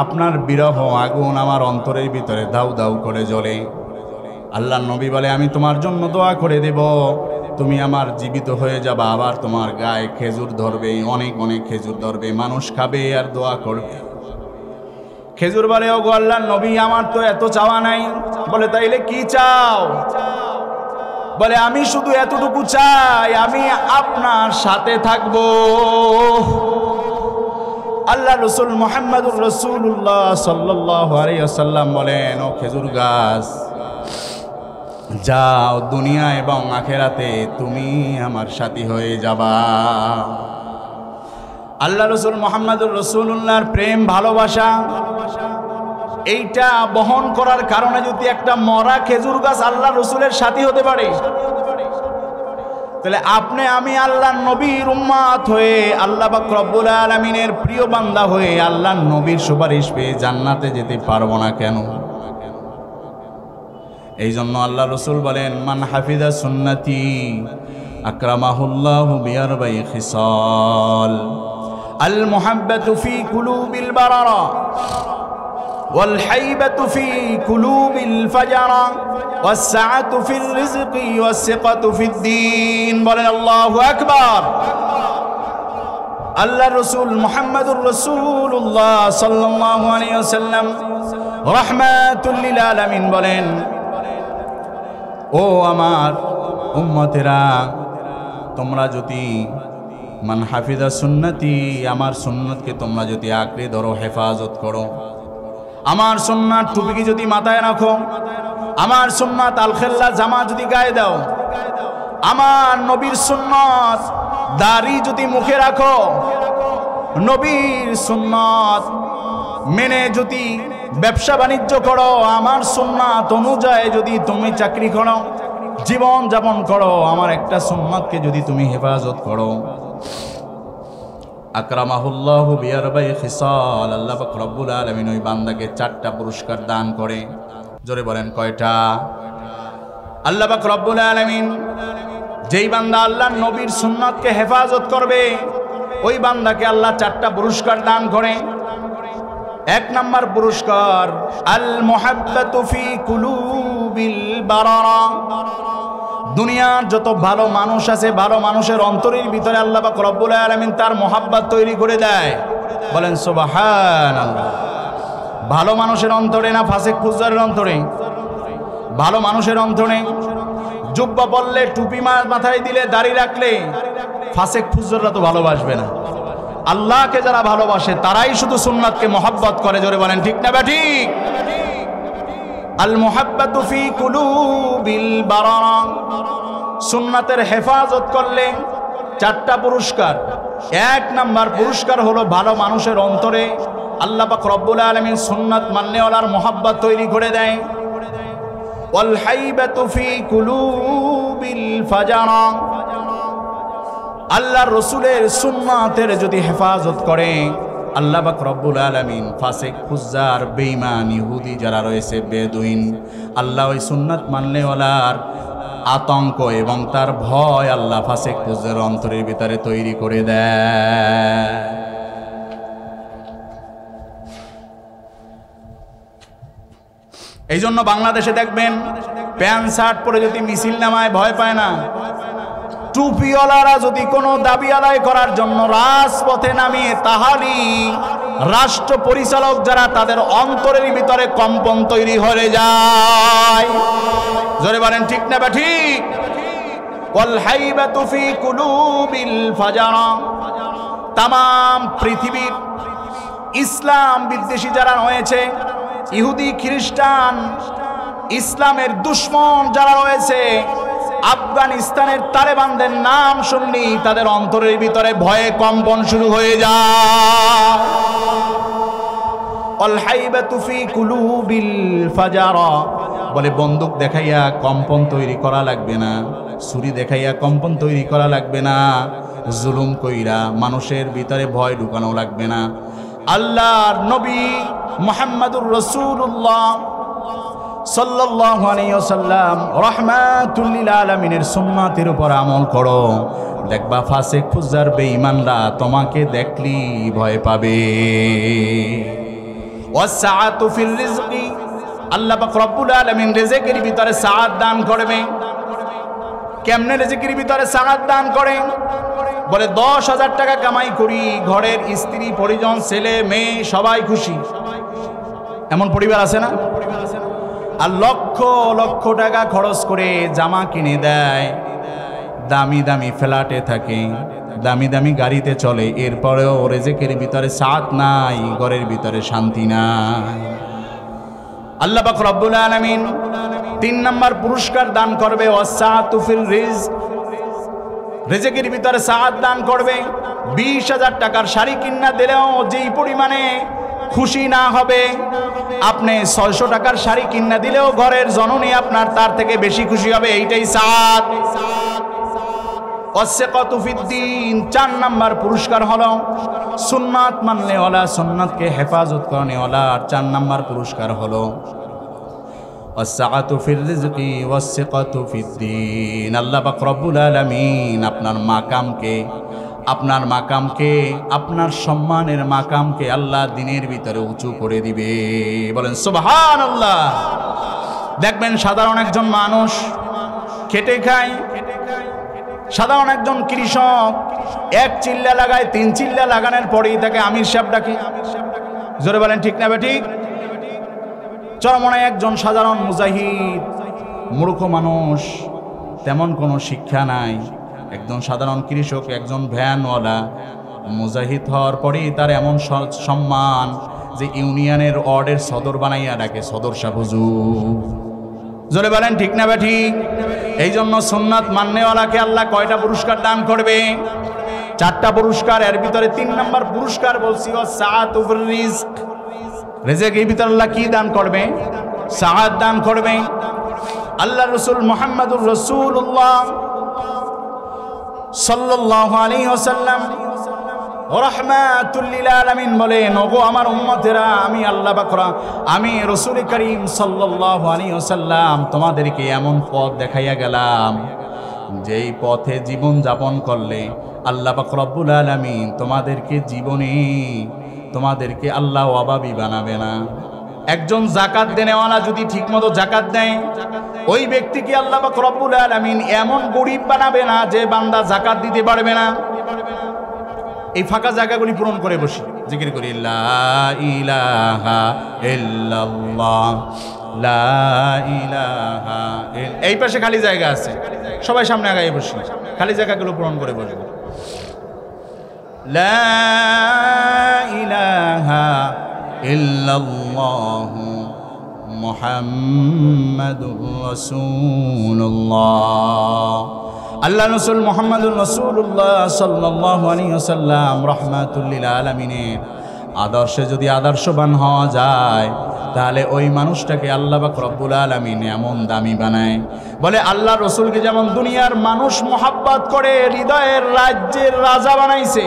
আপনার বিরহ আগুন আমার অন্তরের ভিতরে দাউ দাউ করে জ্বলে। আল্লাহর নবী বলে আমি তোমার জন্য দোয়া করে দেব, তুমি আমার জীবিত হয়ে যাবা, আবার তোমার গায়ে খেজুর ধরবে, অনেক অনেক খেজুর ধরবে, মানুষ খাবে আর দোয়া করবে। খেজুর বলে ওগো আল্লাহর নবী আমার তো এত চাওয়া নাই। বলে তাইলে কি চাও? বলে আমি শুধু এতটুকু চাই আমি আপনার সাথে থাকবো। আল্লাহ রসুল মুহাম্মদুর রাসূলুল্লাহ সাল্লাল্লাহু আলাইহি ওয়াসাল্লাম বলেন, ও খেজুর গাছ যাও, দুনিয়া এবং আখেরাতে তুমি আমার সাথী হয়ে যাবা। আল্লাহ রসুল মুহাম্মদুর রাসূলুল্লাহর প্রেম ভালোবাসা এইটা বহন করার কারণে যদি একটা মরা খেজুর গাছ আল্লাহ রসুলের সাথী হতে পারে, তাহলে আপনি আমি আল্লাহর নবীর উম্মত হয়ে আল্লাহ পাক রব্বুল আলামিনের প্রিয় বান্দা হয়ে আল্লাহর নবীর সুপারিশ পেয়ে জান্নাতে যেতে পারবো না কেন? এই জন্য আল্লাহ রসুল বলেন, মান হাফিজা সুন্নতি আকরামাহুল্লাহু বিআরবাঈ খিসাল আল মুহাব্বাতু ফি কুলুবিল বারারা ওয়াল হাইবাতু ফি কুলুবিল ফাজারা ওয়াস সাআতু ফির রিজকি ওয়াস সিকাতু ফিদ্দীন। বলেন আল্লাহু আকবার। আল্লাহ রসুল মুহাম্মদুর রাসূলুল্লাহ সাল্লাল্লাহু আলাইহি ওয়াসাল্লাম রাহমাতুল লিল আলামিন বলেন, ও আমার উম্মতেরা, তোমরা যদি মান হাফিজা সুন্নতি, আমার সুন্নতকে তোমরা যদি আঁকড়ে ধরো, হেফাজত করো, আমার সুন্নাত টুপিকে যদি মাথায় রাখো, আমার সুন্নাত আলখেল্লা জামা যদি গায়ে দাও, আমার নবীর সুন্নাত দাড়ি যদি মুখে রাখো, নবীর সুন্নাত মেনে যদি ব্যবসা বাণিজ্য করো, আমার সুন্নাত অনুযায়ী যদি তুমি চাকরি করো, জীবন যাপন করো, আমার একটা সুন্নাতকে যদি তুমি হেফাজত করো, আকরামাহুল্লাহু বিআরবাঈ খিসাল, আল্লাহ পাক রব্বুল আলামিন ওই বান্দাকে 4টা পুরস্কার দান করে। জোরে বলেন কয়টা? আল্লাহ পাক রব্বুল আলামিন যেই বান্দা আল্লাহর নবীর সুন্নাতকে হেফাজত করবে ওই বান্দাকে আল্লাহ 4টা পুরস্কার দান করে। 1 নাম্বার পুরস্কার আল মুহাব্বাতু ফি কুলুবিল বারারা। দুনিয়ার যত ভালো মানুষ আছে, ভালো মানুষের অন্তরের ভিতরে আল্লাহ পাক রব্বুল আলামিন তার মোহাব্বত তৈরি করে দেয়। বলেন সুবহানাল্লাহ। ভালো মানুষের অন্তরে না ফাসিক ফুজ্জারের অন্তরে? ভালো মানুষের অন্তরে। জুব্বা পরলে, টুপি মাথায় দিলে, দাড়ি রাখলে ফাসিক ফুজ্জাররা তো ভালোবাসবে না। আল্লাহকে যারা ভালোবাসে তারাই শুধু সুন্নাতকে মোহাব্বত করে। জোরে বলেন ঠিক না ঠিক? আল মুহাব্বাতু ফি কুলুবিল বারারা। সুন্নাতের হেফাজত করলে 4টা পুরস্কার। 1 নাম্বার পুরস্কার হলো ভালো মানুষের অন্তরে আল্লাহ পাক রব্বুল আলামিন সুন্নাত মাননেওয়ালার মোহাব্বত তৈরি করে দেয়। ওয়াল হাইবাতু ফি কুলুবিল ফাজারা। আল্লাহর রসুলের সুন্নাতের যদি হেফাজত করে আল্লাহ পাক রব্বুল আলামিন ফাসিক ফুজ্জার বেঈমান ইহুদি যারা রয়েছে, বেদুইন, আল্লাহ ওই সুন্নাত মাননেওয়ালার আতঙ্ক এবং তার ভয় আল্লাহ ফাসিক ফুজ্জার অন্তরের ভিতরে তৈরি করে দেয়। এই জন্য বাংলাদেশে দেখবেন প্যান্ট শার্ট পরে যদি মিছিল নামায় ভয় পায় না। টুপিওয়ালারা যদি কোনো দাবি আদায় করার জন্য রাজপথে নামিয়ে তাহলে রাষ্ট্র পরিচালক যারা তাদের অন্তরের ভিতরে কম্পন তৈরি হয়ে যায়। জোরে বলেন ঠিক না ঠিক? ওয়াল হাইবাতু ফি কুলুবিল ফাজারা। তামাম পৃথিবীর ইসলাম বিদ্বেষী যারা রয়েছে, ইহুদি খ্রিস্টান, ইসলামের দুশ্মন যারা রয়েছে, আফগানিস্তানের তালেবানদের নাম শুনলেই তাদের অন্তরের ভিতরে ভয়ে কম্পন শুরু হয়ে যায়। আল হাইবাতু ফি কুলুবিল ফাজারা। বলে বন্দুক দেখাইয়া কম্পন তৈরি করা লাগবে না, ছুরি দেখাইয়া কম্পন তৈরি করা লাগবে না, জুলুম কইরা মানুষের ভিতরে ভয় ঢুকানো লাগবে না। আল্লাহর নবী মুহাম্মদুর রাসূলুল্লাহ সাল্লাল্লাহু আলাইহি ওয়াসাল্লাম রাহমাতুল লিল আলামিনের সুন্নাতের উপর আমল করো, দেখবা ফাসিক ফুজ্জার বেঈমানরা তোমাকে দেখলি ভয় পাবে। ওয়াসআতু ফির রিজকি। আল্লাহ পাক রব্বুল আলামিন রিজিকের ভিতরে সাআত দান করবে। কেমনে রিজিকের ভিতরে সাআত দান করেন? বলে 10,000 টাকা কামাই করি, ঘরের স্ত্রী পরিজন ছেলে মেয়ে সবাই খুশি, এমন পরিবার আছে না? আর লক্ষ লক্ষ টাকা খরচ করে জামা কিনে দেয়, দামি দামি ফ্ল্যাটে থাকে, দামি দামি গাড়িতে চলে, এরপরেও রিজিকের ভিতরে সাআত নাই, ঘরের ভিতরে শান্তি নাই। আল্লাহ পাক রব্বুল আলামিন 3 নাম্বার পুরস্কার দান করবে, ওয়াসাআতু ফিল রিজক, রিজিকের ভিতরে সাআত দান করবে। 20,000 টাকার শাড়ি কিনা দিলেও যেই পরিমাণে খুশি না হবে, আপনি 600 টাকার শাড়ি কিনা দিলেও ঘরের জননী আপনার তার থেকে বেশি খুশি হবে, এইটাই সাআত। ওয়াসিকাতু ফিদ্দিন, 4 নাম্বার পুরস্কার হলো সুন্নাত মাননেওয়ালা, সুন্নাতকে হেফাজত করনেওয়ালা। 4 নাম্বার পুরস্কার হলো ওয়াসআতু ফির রিজকি ওয়াসিকাতু ফিদ্দিন। আল্লাহ পাক রব্বুল আলামিন আপনার মাকামকে, আপনার সম্মানের মাকামকে আল্লাহ দিনের ভিতরে উঁচু করে দিবে। বলেন সুবহানাল্লাহ। দেখবেন সাধারণ একজন মানুষ খেটে খায়, সাধারণ একজন কৃষক 1 চিল্লা লাগায়, 3 চিল্লা লাগানোর পরেই তাকে আমির সাহেব ডাকে। জোরে বলেন ঠিক না বেঠিক? চরমনায় একজন সাধারণ মুজাহিদ, মূর্খ মানুষ, তেমন কোনো শিক্ষা নাই, একজন সাধারণ কৃষক, একজন ভ্যানওয়ালা মুজাহিদ হওয়ার পরেই তার এমন সম্মান যে ইউনিয়নের ওয়ার্ডের সদর বানাইয়া ডাকে সদর সাহেব হুজুর। জোরে বলেন ঠিক না বেঠিক? এই জন্য সুন্নাত মাননেওয়ালাকে আল্লাহ কয়টা পুরস্কার দান করবে? 4টা পুরস্কার। এর ভিতরে 3 নাম্বার পুরস্কার বলছি ওয়াসআতু ফির রিজক, রিজিকের ভিতরে আল্লাহ কি দান করবে? সাআত দান করবে। আল্লাহ রাসূল মুহাম্মদুর রাসূলুল্লাহ সাল্লাল্লাহু আলাইহি ওয়াসাল্লাম রাহমাতুল লিল আলামিন বলেন, ওগো আমার উম্মতেরা, আমি আল্লাহ পাক, আমি রাসূল করিম সাল্লাল্লাহু আলাইহি ওয়াসাল্লাম তোমাদেরকে এমন পথ দেখাইয়া গেলাম, যেই পথে জীবন যাপন করলে আল্লাহ পাক রব্বুল আলামিন তোমাদেরকে আল্লাহ অভাবী বানাবে না। একজন যাকাত দেনেওয়ালা যদি ঠিকমতো যাকাত দেয়, ওই ব্যক্তিকে আল্লাহ পাক রব্বুল আলামিন এমন গরিব বানাবে না যে বান্দা যাকাত দিতে পারবে না। এই ফাঁকা জায়গাগুলি পূরণ করে বসি, জিকির করি লা ইলাহা ইল্লাল্লাহ, লা ইলাহা। এই পাশে খালি জায়গা আছে, সবাই সামনে আগায় বসি, খালি জায়গাগুলো পূরণ করে বসবো। লা ইলাহা ইল্লাল্লাহু মুহাম্মাদুর রাসূলুল্লাহ। আল্লাহ রাসূল মুহাম্মদুর রাসূলুল্লাহ সাল্লাল্লাহু আলাইহি ওয়াসাল্লাম রাহমাতুল লিল আলামিনের আদর্শে যদি আদর্শবান হওয়া যায়, তাহলে ওই মানুষটাকে আল্লাহ পাক রব্বুল আলামিন এমন দামি বানায়। বলে আল্লাহ রসুলকে যেমন দুনিয়ার মানুষ মোহাব্বত করে হৃদয়ের রাজ্যের রাজা বানাইছে,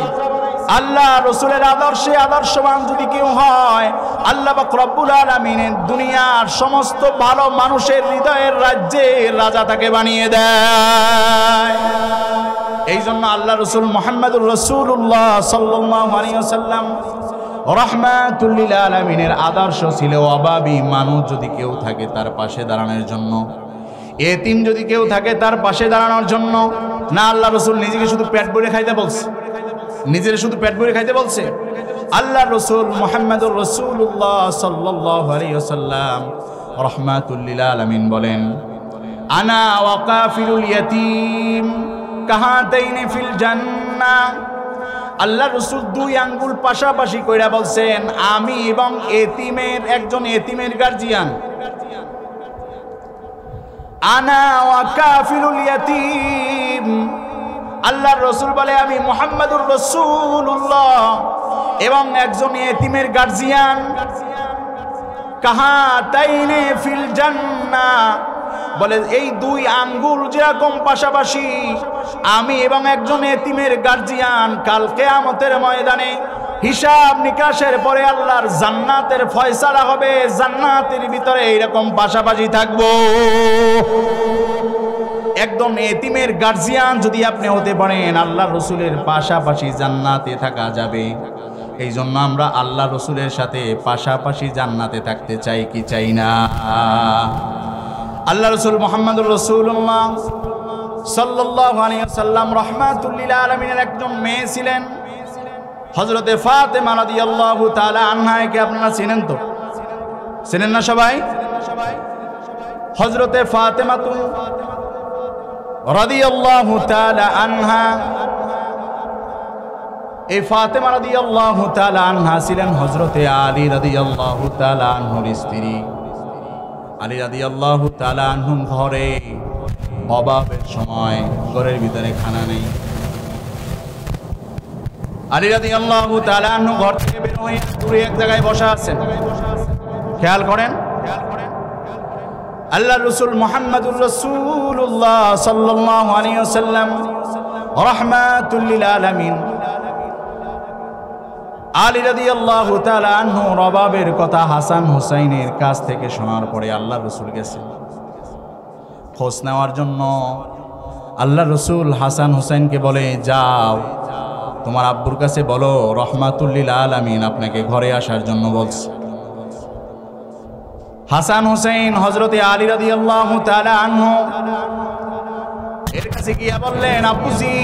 আল্লাহ রসুলের আদর্শে আদর্শবান যদি কেউ হয়, আল্লাহ পাক রব্বুল আলামিনের দুনিয়ার সমস্ত ভালো মানুষের হৃদয়ের রাজ্যের রাজা তাকে বানিয়ে দেয়। এই জন্য আল্লাহ রসুল মুহাম্মদুর রাসূলুল্লাহ সাল্লাল্লাহু আলাইহি ওয়াসাল্লাম রাহমাতুল লিল আলামিনের আদর্শ ছিল অভাবী মানুষ যদি কেউ থাকে তার পাশে দাঁড়ানোর জন্য, এতিম যদি কেউ থাকে তার পাশে দাঁড়ানোর জন্য। না আল্লাহ রসুল নিজেকে শুধু পেট ভরে খাইতে বলছে, নিজের শুধু পেট ভরে খাইতে বলছে। আল্লাহ রসুল মুহাম্মদুর রাসূলুল্লাহ সাল্লাল্লাহু আলাইহি ওয়াসাল্লাম রাহমাতুল লিল আলামিন বলেন, আনা ওয়া কাফিলুল ইয়াতীম কাহাতাইনি ফিল জান্নাহ। আল্লাহ রসুল 2 আঙ্গুল পাশাপাশি কইরা বলছেন, আমি এবং একজন এতিমের গার্জিয়ান। আনা ওয়া কাফিলুল ইয়াতীম, আল্লাহর রসুল বলে আমি মুহাম্মদুর রাসূলুল্লাহ এবং একজন এতিমের গার্জিয়ান। কাহাতাইনি ফিল জান্নাহ, বলে এই 2 আঙ্গুল যেরকম পাশাপাশি, আমি এবং একজন এতিমের গার্জিয়ান কাল কিয়ামতের ময়দানে হিসাব নিকাশের পরে আল্লাহর জান্নাতের ফয়সালা হবে, জান্নাতের ভিতরে এইরকম পাশাপাশি থাকবো। একদম এতিমের গার্জিয়ান যদি আপনি হতে পারেন, আল্লাহর রসুলের পাশাপাশি জান্নাতে থাকা যাবে। এই জন্য আমরা আল্লাহ রসুলের সাথে পাশাপাশি জান্নাতে থাকতে চাই কি চাই না? আল্লাহ রসুল মুহাম্মদুর রাসূলুল্লাহ সাল্লাল্লাহু আলাইহি ওয়াসাল্লাম রাহমাতুল লিল আলামিনের একজন মেয়ে ছিলেন হযরতে ফাতেমা রাদিয়াল্লাহু তাআলা আনহাকে আপনারা চিনেন তো? চিনেন না সবাই? হযরতে ফাতেমা রাদিয়াল্লাহু তাআলা আনহা, এই ফাতেমা রাদিয়াল্লাহু তাআলা আনহা ছিলেন হযরতে আলী রাদিয়াল্লাহু তাআলা আনহুর স্ত্রী। আলী রাদিয়াল্লাহু তাআলা আনহুর ঘরে অভাবের সময় ঘরের ভিতরে খানা নেই। আলী রাদিয়াল্লাহু তাআলা আনহু ঘর থেকে বের হয়ে দূরে এক জায়গায় বসা আছেন। খেয়াল করেন, আল্লাহ রাসূল মুহাম্মদুর রাসূলুল্লাহ সাল্লাল্লাহু আলাইহি ওয়াসাল্লাম রাহমাতুল লিল আলামিন আলী রাদিয়াল্লাহু তাআলা আনহু রবাবের কথা হাসান হুসাইনের কাছ থেকে শোনার পরে আল্লাহ রাসূল গেছেন খোঁজ নেওয়ার জন্য। আল্লাহ রাসূল হাসান হুসাইনকে বলে, যাও তোমার আব্বুর কাছে বলো রাহমাতুল লিল আলামিন আপনাকে ঘরে আসার জন্য বলছে। হাসান হুসাইন হযরতে আলী রাদিয়াল্লাহু তাআলা আনহু এর কাছে গিয়ে বললেন, আব্বুজি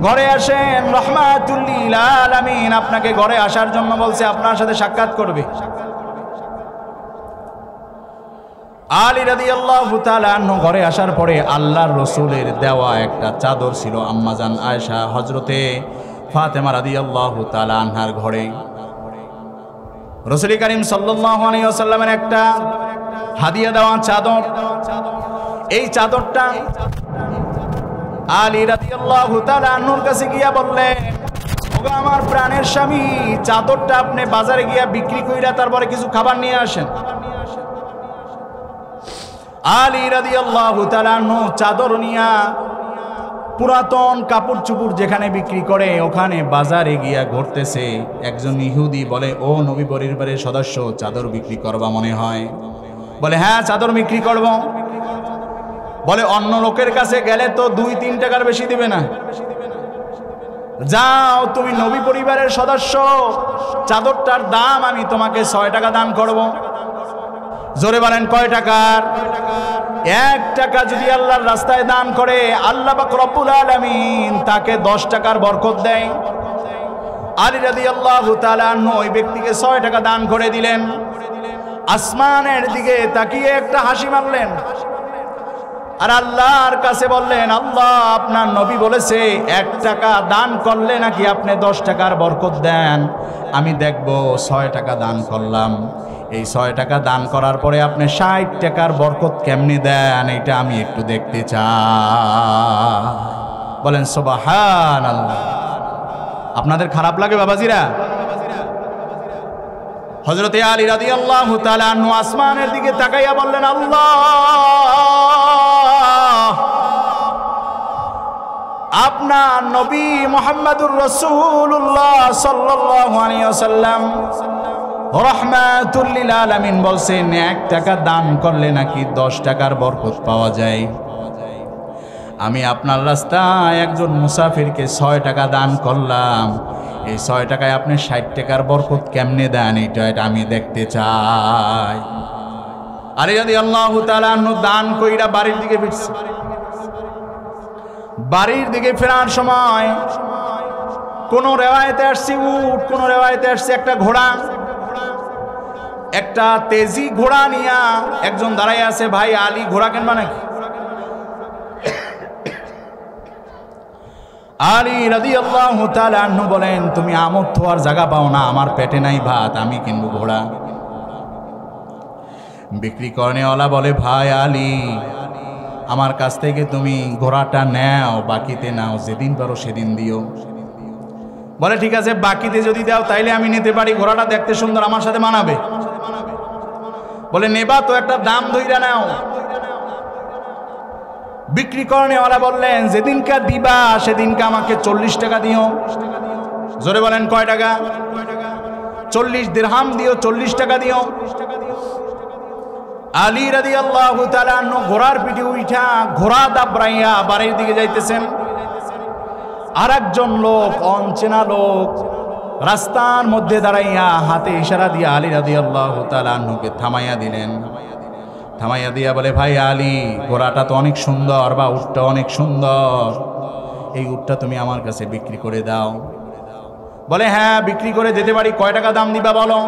ঘরে আসেন, রাহমাতুল লিল আলামিন আপনাকে ঘরে আসার জন্য বলছে, আপনার সাথে সাক্ষাৎ করবে। আলী রাদিয়াল্লাহু তাআলা আনহু ঘরে আসার পরে আল্লাহর রাসূলের দেওয়া একটা চাদর ছিল আম্মাজান আয়েশা হযরতে ফাতেমা রাদিয়াল্লাহু তাআলা আনহার ঘরে। রাসূল করিম সাল্লাল্লাহু আলাইহি ওয়াসাল্লামের একটা হাদিয়া দেওয়া চাদর, এই চাদরটা আলী রাদিয়াল্লাহু তাআলা আনহুর কাছে গিয়া বললেন, ওগো আমার প্রাণের স্বামী, চাদরটা আপনি বাজারে গিয়া বিক্রি কইরা তারপরে কিছু খাবার নিয়ে আসেন। আলী রাদিয়াল্লাহু তাআলা আনহু চাদর নিয়া পুরাতন কাপড় চুপড় যেখানে বিক্রি করে ওখানে বাজারে গিয়া ঘুরতেছে। একজন ইহুদি বলে, ও নবী পরিবারের সদস্য, চাদর বিক্রি করবা মনে হয়? বলে, হ্যাঁ চাদর বিক্রি করব। বলে, অন্য লোকের কাছে গেলে তো 2-3 টাকার বেশি দিবে না, যাও তুমি নবী পরিবারের সদস্য, চাদরটার দাম আমি তোমাকে 6 টাকা দান করব। জোরে বলেন, কয় টাকার? 1 টাকা যদি আল্লাহর রাস্তায় দান করে আল্লাহ পাক রব্বুল আলামিন তাকে 10 টাকার বরকত দেয়। আলী রাদিয়াল্লাহু তাআলা আনহু ওই ব্যক্তিকে 6 টাকা দান করে দিলেন। আসমানের দিকে তাকিয়ে একটা হাসি মারলেন আর আল্লাহর কাছে বললেন, আল্লাহ আপনার নবী বলেছে 1 টাকা দান করলে নাকি আপনি 10 টাকার বরকত দেন। আমি দেখব 6 টাকা দান করলাম, এই 6 টাকা দান করার পরে আপনি 60 টাকার বরকত কেমনে দেন, এটা আমি একটু দেখতে চাই। বলেন সুবহানাল্লাহ। আপনাদের খারাপ লাগে বাবাজিরা? হযরতে আলী রাদিয়াল্লাহু তাআলা আনহু আসমানের দিকে তাকাইয়া বললেন, আল্লাহ আপনার নবী মুহাম্মদুর রাসূলুল্লাহ সাল্লাল্লাহু আলাইহি ওয়াসাল্লাম রাহমাতুল লিল আলামিন বলছেন 1 টাকা দান করলে নাকি 10 টাকার বরকত পাওয়া যায়। আমি আপনার রাস্তায় একজন মুসাফিরকে 6 টাকা দান করলাম, এই 6 টাকায় আপনি 60 টাকার বরকত কেমনে দেন, এটা আমি দেখতে চাই। আলী রাদিয়াল্লাহু তাআলা আনহু দান কইরা বাড়ির দিকে ফিরছে। বাড়ির দিকে ফেরার সময় কোন রিওয়ায়েতে আসছে উট, কোন রিওয়ায়েতে আসছে একটা ঘোড়া, একটা তেজি ঘোড়া নিয়া একজন দাঁড়ায় আছে। ভাই আলী ঘোড়া কিনবা নাকি? আলী রাদিয়াল্লাহু তাআলা আনহু বলেন, তুমি আমত থোয়ার জায়গা পাও না, আমার পেটে নাই ভাত, আমি কিনবো ঘোড়া। বিক্রি করনেওয়ালা বলে, ভাই আলী আমার কাছ থেকে তুমি ঘোড়াটা নাও, বাকিতে নাও, যেদিন পারো সেদিন দিও। বলে, ঠিক আছে বাকিতে যদি দাও তাইলে আমি নিতে পারি, ঘোড়াটা দেখতে সুন্দর, আমার সাথে মানাবে। বলে, নেবা তো একটা দাম ধইরা নাও। বিক্রি করনেওয়ালা বললেন, যেদিনকা দিবা সেদিনকে আমাকে 40 টাকা দিও। জোরে বলেন, কয় টাকা? 40 দিরহাম দিও, 40 টাকা দিও। আলী রাদিয়াল্লাহু তাআলা আনহু ঘোড়ার পিঠে উঠা ঘোড়া দাবড়াইয়া বাড়ির দিকে যাইতেছেন। আর একজন লোক, অনচেনা লোক, রাস্তার মধ্যে দাঁড়াইয়া হাতে ইশারা দিয়ে আলী রাদিয়াল্লাহু তাআলা আনহুকে থামাইয়া দিলেন। থামাইয়া দিয়া বলে, ভাই আলী, ঘোড়াটা তো অনেক সুন্দর বা উটটা অনেক সুন্দর, এই উটটা তুমি আমার কাছে বিক্রি করে দাও। বলে, হ্যাঁ বিক্রি করে দিতে পারি, কয় টাকা দাম দিবা বলো।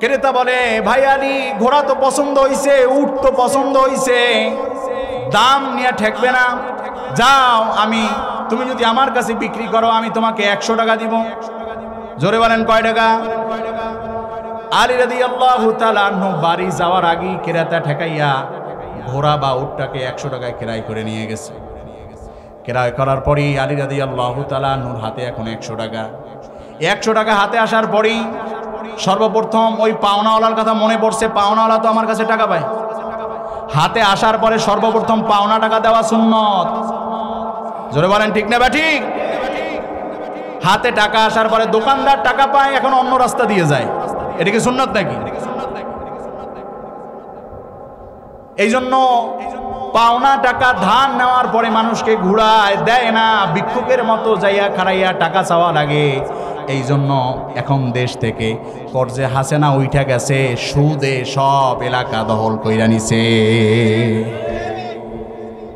ক্রেতা বলে, ভাই আলী, ঘোড়া তো পছন্দ হইছে, উট তো পছন্দ হইছে, দাম নিয়ে ঠেকবে না, যাও তুমি যদি আমার কাছে বিক্রি করো আমি তোমাকে 100 টাকা দিব। জোরে বলেন কয় টাকা? আলী রাদিয়াল্লাহু তাআলা আনহু বাড়ি যাওয়ার আগেই ক্রেতা ঠেকাইয়া ঘোড়া বা উটটাকে 100 টাকায় ক্রয় করে নিয়ে গেছে। ক্রয় করার পরই আলী রাদিয়াল্লাহু তাআলা আনহুর হাতে এখন 100 টাকা। 100 টাকা হাতে আসার পরই সর্বপ্রথম ওই পাওনাওয়ালার কথা মনে পড়ছে, পাওনাওয়ালা তো আমার কাছে টাকা পায়। হাতে আসার পরে সর্বপ্রথম পাওনা টাকা দেওয়া সুন্নত। জোরে বলেন ঠিক না ঠিক? হাতে টাকা আসার পরে দোকানদার টাকা পায়, এখন অন্য রাস্তা দিয়ে যায়, এটা কি সুন্নত নাকি? এই জন্য পাওনা টাকা ধার নেওয়ার পরে মানুষকে ঘুরায় দেয় না, ভিক্ষুকের মতো যাইয়া খাড়াইয়া টাকা চাওয়া লাগে। এই জন্য এখন দেশ থেকে কর্জে হাসেনা উইঠা গেছে, সুদে সব এলাকা দখল কইরা নিছে।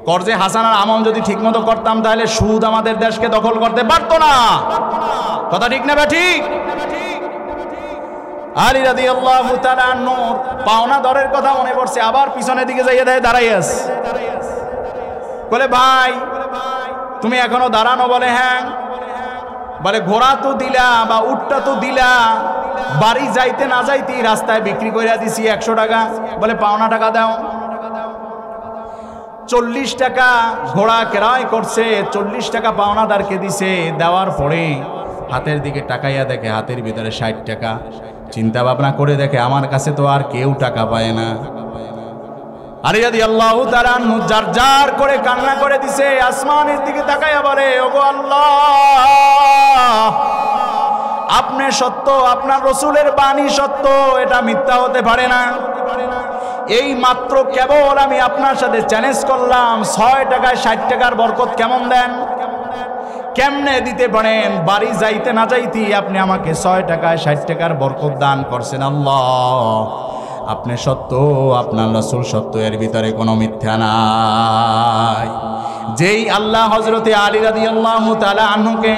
কর্জে হাসানার আমল যদি ঠিকমতো করতাম তাহলে সুদ আমাদের দেশকে দখল করতে পারতো না। কথা ঠিক না ঠিক? আলী রাদিয়াল্লাহু তাআলা আনহুর পাওনা দরের কথা মনে পড়ছে, আবার পিছনের দিকে যাইয়া দেয় দাঁড়াই আছে। বলে, ভাই তুমি এখনো দাঁড়ানো? বলে, হ্যাঁ। বলে, ঘোড়া তো দিলা বা উটটা তো দিলা, বাড়ি যাইতে না যাইতে রাস্তায় বিক্রি কইরা দিছি 100 টাকা। বলে, পাওনা টাকা দাও। 40 টাকা ঘোড়া ক্রয় করছে, 40 টাকা পাওনাদারকে দিছে। দেওয়ার পরে হাতের দিকে তাকাইয়া দেখে হাতের ভিতরে 60 টাকা। চিন্তা ভাবনা করে দেখে আমার কাছে তো আর কেউ টাকা পায় না। আলী রাদিয়াল্লাহু তাআলা আনহু জার জার করে কান্না করে দিছে, আসমানের দিকে তাকাইয়া বলে, ওগো আল্লাহ, আপনি সত্য, আপনার রাসূলের বাণী সত্য, এটা মিথ্যা হতে পারে না। এই মাত্র কেবল আমি আপনার সাথে চ্যালেঞ্জ করলাম, 6 টাকায় 60 টাকার বরকত কেমন দেন? কেমনে দিতে পারেন? বাড়ি যাইতে না যাইতে আপনি আমাকে 6 টাকায় 60 টাকার বরকত দান করছেন। আল্লাহ, আপনি সত্য, আপনার রাসূল সত্য, এর ভিতরে কোনো মিথ্যা নাই। যেই আল্লাহ হযরতে আলী রাদিয়াল্লাহু তাআলা আনহুকে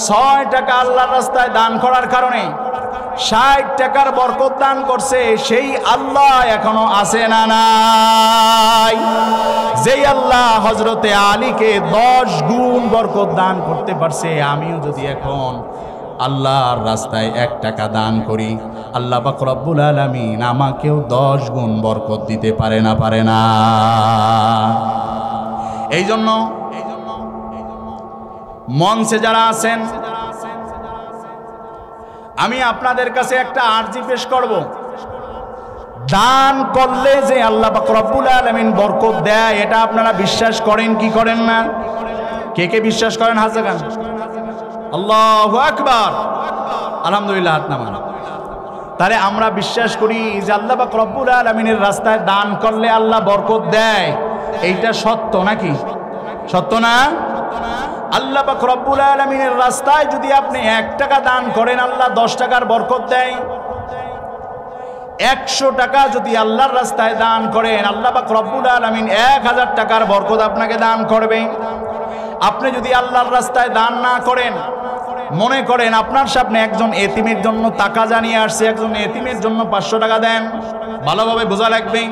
6 টাকা আল্লাহর রাস্তায় দান করার কারণে 60 টাকার বরকত দান করছে, সেই আল্লাহ এখনো আছে না নাই? যেই আল্লাহ হযরতে আলীকে 10 গুণ বরকত দান করতে পারছে, আমিও যদি এখন আল্লাহর রাস্তায় 1 টাকা দান করি, আল্লাহ পাক রব্বুল আলামিন আমাকেও 10 গুণ বরকত দিতে পারে না? পারে না? এই জন্য মঞ্চে যারা আছেন, আমি আপনাদের কাছে একটা আরজি পেশ করব। দান করলে যে আল্লাহ পাক রব্বুল আলামিন বরকত দেয়, এটা আপনারা বিশ্বাস করেন কি করেন না? কে কে বিশ্বাস করেন? হাত জাগান। আল্লাহু আকবার, আলহামদুলিল্লাহ, হাত নামান। তাহলে আমরা বিশ্বাস করি যে আল্লাহ পাক রব্বুল আলামিনের রাস্তায় দান করলে আল্লাহ বরকত দেয়, এইটা সত্য নাকি? সত্য না? আল্লাহ পাক রব্বুল আলামিনের রাস্তায় যদি আপনি 1 টাকা দান করেন, আল্লাহ 10 টাকার বরকত দেয়। 100 টাকা যদি আল্লাহর রাস্তায় দান করেন, আল্লাহ পাক রব্বুল আলামিন 1000 টাকার বরকত আপনাকে দান করবে। আপনি যদি আল্লাহর রাস্তায় দান না করেন, মনে করেন আপনার সামনে একজন এতিমের জন্য টাকা জানিয়ে আসছে, একজন এতিমের জন্য 500 টাকা দেন। ভালোভাবে বোঝা লাগবে,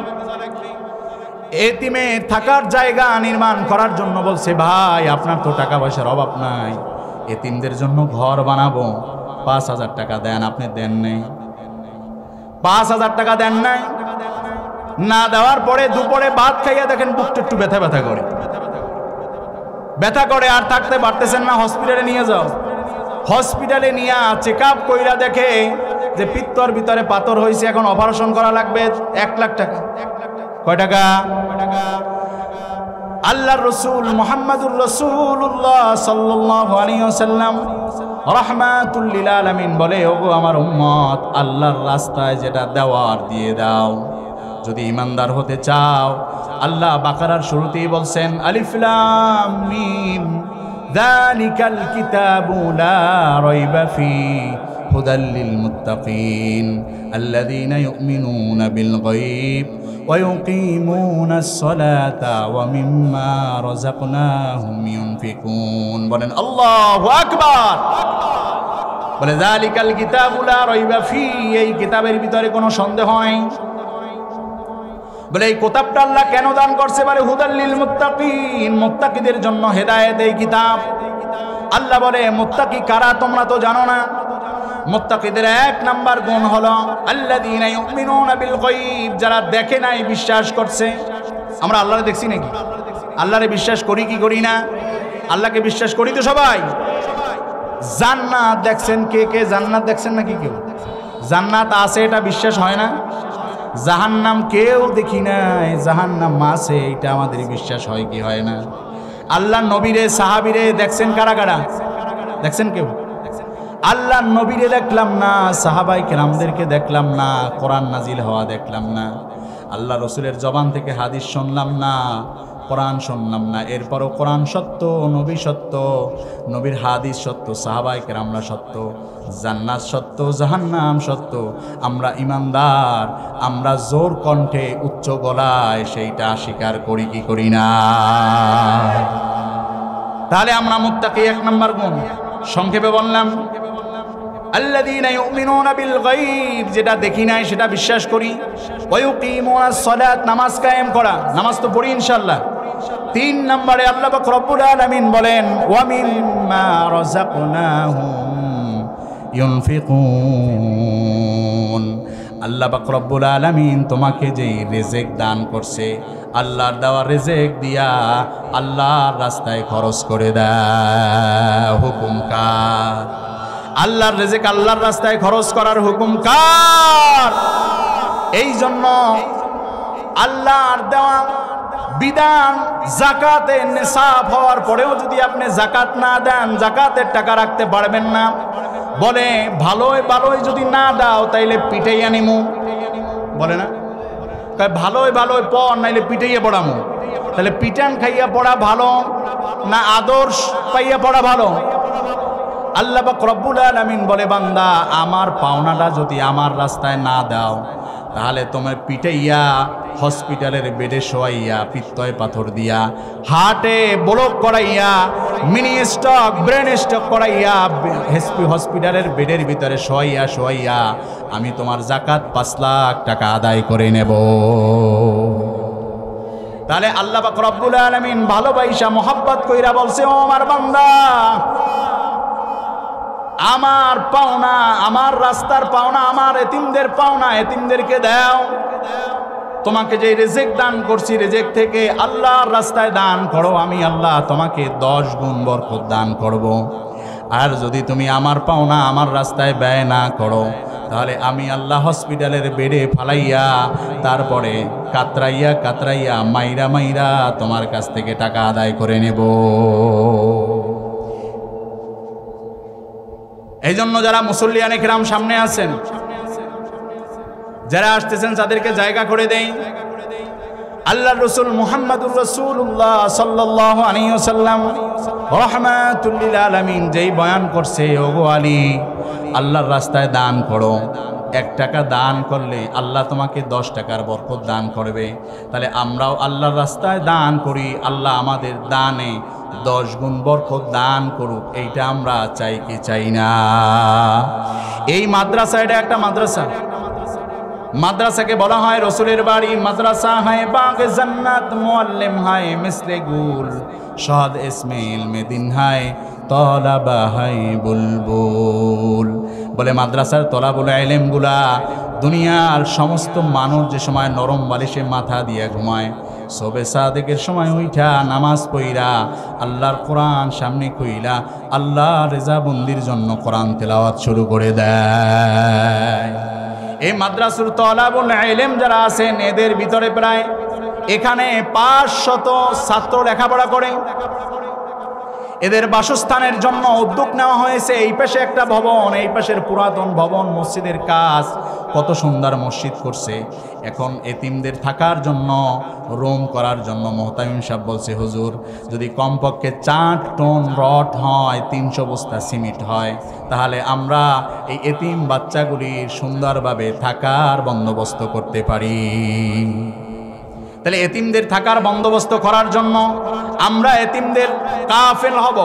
এতিমের থাকার জায়গা নির্মাণ করার জন্য বলছে, ভাই আপনার তো টাকা পয়সার অভাব নাই, এতিমদের জন্য ঘর বানাবো, 5000 টাকা দেন। আপনি দেন নাই, 5000 টাকা দেন নাই। না দেওয়ার পরে দুপুরে ভাত খাইয়া দেখেন বুকটা একটু ব্যথা ব্যথা করে, ব্যথা করে, আর থাকতে পারতেছেন না, হসপিটালে নিয়ে যাও। হসপিটালে নিয়ে চেক আপ কইরা দেখে যে পিত্তর ভিতরে পাথর হয়েছে, এখন অপারেশন করা লাগবে 1 লাখ টাকা। কয় টাকা? আল্লাহর রাসূল মুহাম্মদুর রাসূলুল্লাহ সাল্লাল্লাহু আলাইহি ওয়াসাল্লাম রাহমাতুল লিল আলামিন বলে, ওগো আমার উম্মত, আল্লাহর রাস্তায় যেটা দেওয়ার দিয়ে দাও। যদি ইমানদার হতে চাও, আল্লাহ বাকারার শুরুতেই বলছেন, আলিফ লাম মিম যালিকাল কিতাবু লা রাইবা ফীহি হুদাল লিল মুত্তাকিন আল্লাযীনা ইউমিনুনা বিল গায়ব ওয়া ইউকিমুনাস সালাতা ওয়া মিম্মা রাযাকনাহুম ইউনফিকুন। বলেন আল্লাহু আকবার। বলে যালিকাল কিতাবু লা রাইবা ফীহি, এই কিতাবের ভিতরে কোনো সন্দেহ নাই। বলে এই কিতাবটা আল্লাহ কেন দান করছে? বলে হুদাল লিল মুত্তাকিন, মুত্তাকিদের জন্য হেদায়েত এই কিতাব। আল্লাহ বলে মুত্তাকি কারা তোমরা তো জানো না। মুত্তাকিদের এক নাম্বার গুণ হলো আল্লাযীনা ইউমিনুনা বিল গায়ব, যারা দেখে নাই বিশ্বাস করছে। আমরা আল্লাহরে দেখছি নাকি? আল্লাহরে বিশ্বাস করি কি করি না? আল্লাহকে বিশ্বাস করি তো সবাই। জান্নাত দেখছেন কে কে? জান্নাত দেখছেন নাকি কেউ? জান্নাত আছে এটা বিশ্বাস হয় না? জাহান্নাম কেউ দেখি নাই, জাহান্নাম আছে এটা আমাদের বিশ্বাস হয় কি হয় না? আল্লাহ নবীরে সাহাবীরে দেখছেন কারা কারা? দেখছেন কেউ? আল্লাহ নবীরে দেখলাম না, সাহাবায়ে কেরামদেরকে দেখলাম না, কোরআন নাজিল হওয়া দেখলাম না, আল্লাহ রসুলের জবান থেকে হাদিস শুনলাম না, কোরআন শুনলাম না। এরপরও কোরআন সত্য, নবী সত্য, নবীর হাদিস সত্য, সাহাবায়ে কেরামরা সত্য, জান্নাত সত্য, জাহান্নাম সত্য। আমরা ইমানদার, আমরা জোর কণ্ঠে উচ্চ গলায় সেইটা স্বীকার করি কি করি না? তাহলে আমরা মুত্তাকি এক নাম্বার গুণ সংক্ষেপে বললাম আল্লাযীনা ইউমিনুনা বিল গায়ব, যেটা দেখি নাই সেটা বিশ্বাস করি। ওয়া ইউকিমুনাস সালাত, নামাজ কায়েম করা, নামাজ তো পড়ি ইনশাআল্লাহ। 3 নম্বরে আল্লাহ পাক রব্বুল আলামিন বলেন ওয়া মিম্মা রাযাকনাহুম ইউনফিকুন। আল্লাহ পাক রব্বুল আলামিন তোমাকে যে রিজিক দান করছে, আল্লাহর দেওয়া রিজিক দিয়া আল্লাহর রাস্তায় খরচ করে দাও। হুকুম কার? আল্লাহর রিজিক আল্লাহর রাস্তায় খরচ করার হুকুম কার? এই জন্য আল্লাহর দেওয়া বিধান, যাকাতে নিসাব হওয়ার পরেও যদি আপনি যাকাত না দেন, যাকাতের টাকা রাখতে পারবেন না। বলে ভালোই ভালোই যদি না দাও তাইলে পিটাইয়া নিমু, বলে না? ভালোই ভালোই পড়, নাইলে পিটাইয়া পড়ামু। তাহলে পিটান খাইয়া পড়া ভালো না আদর্শ পাইয়া পড়া ভালো? আল্লাহ পাক রব্বুল আলামিন বলে বান্দা, আমার পাওনাটা যদি আমার রাস্তায় না দাও তাহলে তোমার পিটাইয়া হসপিটালের বেডে শোয়াইয়া, পিত্তয় পাথর দিয়া, হার্টে ব্লক করাইয়া, মিনি স্ট্রোক, ব্রেন স্ট্রোক করাইয়া হসপিটালের বেডের ভিতরে শোয়াইয়া আমি তোমার যাকাত 5 লাখ টাকা আদায় করে নেব। তাহলে আল্লাহ পাক রব্বুল আলামিন ভালোবাসা মোহাব্বত কইরা বলছে, ও আমার বান্দা, আমার পাওনা, আমার রাস্তার পাওনা, আমার এতিমদের পাওনা, এতিমদেরকে দাও। তোমাকে যে রিজিক দান করছি, রিজিক থেকে আল্লাহর রাস্তায় দান করো, আমি আল্লাহ তোমাকে 10 গুণ বরকত দান করব। আর যদি তুমি আমার পাওনা আমার রাস্তায় ব্যয় না করো তাহলে আমি আল্লাহ হসপিটালের বেডে ফালাইয়া, তারপরে কাতরাইয়া মাইরা তোমার কাছ থেকে টাকা আদায় করে নেব। এই জন্য যারা মুসল্লিয়ানে কিরাম সামনে আছেন, যারা আসতেছেন, তাদেরকে জায়গা করে দেই। আল্লাহর রাসূল মুহাম্মদুর রাসূলুল্লাহ সাল্লাল্লাহু আলাইহি ওয়াসাল্লাম রাহমাতুল লিল আলামিন যেই বয়ান করছে, ওগো আলী, আল্লাহর রাস্তায় দান করো। 1 টাকা দান করলে আল্লাহ তোমাকে 10 টাকার বরকত দান করবে। তাহলে আমরাও আল্লাহর রাস্তায় দান করি, আল্লাহ আমাদের দানে 10 গুণ বরকত দান করুক। এইটা আমরা চাই কি চাই না? এই মাদ্রাসা, এটা একটা মাদ্রাসা। মাদ্রাসাকে বলা হয় রসুলের বাড়ি। মাদ্রাসা হয় বাগে জান্নাত, মুআল্লিম হয় মিসলে গুল, শাহাদ ইসমে ইলমে দিন হয় তলাবা হয় বুলবুল। বলে মাদ্রাসার তলাবুল ইলমগুলা দুনিয়ার সমস্ত মানুষ যে সময় নরম বালিশে মাথা দিয়ে ঘুমায়, সবে সাদেকের সময় উইঠা নামাজ পইরা আল্লাহর কোরআন সামনে কইলা আল্লাহ রেজাবন্দির জন্য কোরআন তেলাওয়াত শুরু করে দেয়। এই মাদ্রাসার তলাবুল ইলম যারা আছেন, এদের ভিতরে প্রায় এখানে 500 ছাত্র লেখাপড়া করে। এদের বাসস্থানের জন্য উদ্যোগ নেওয়া হয়েছে। এই পাশে একটা ভবন, এই পাশের পুরাতন ভবন, মসজিদের কাজ, কত সুন্দর মসজিদ করছে। এখন এতিমদের থাকার জন্য, রুম করার জন্য মোহতামিম সাহেব বলছে, হুজুর যদি কমপক্ষে 4 টন রড হয়, 300 বস্তা সিমেন্ট হয়, তাহলে আমরা এই এতিম বাচ্চাগুলির সুন্দরভাবে থাকার বন্দোবস্ত করতে পারি। তাহলে এতিমদের থাকার বন্দোবস্ত করার জন্য আমরা এতিমদের কাফেল হব,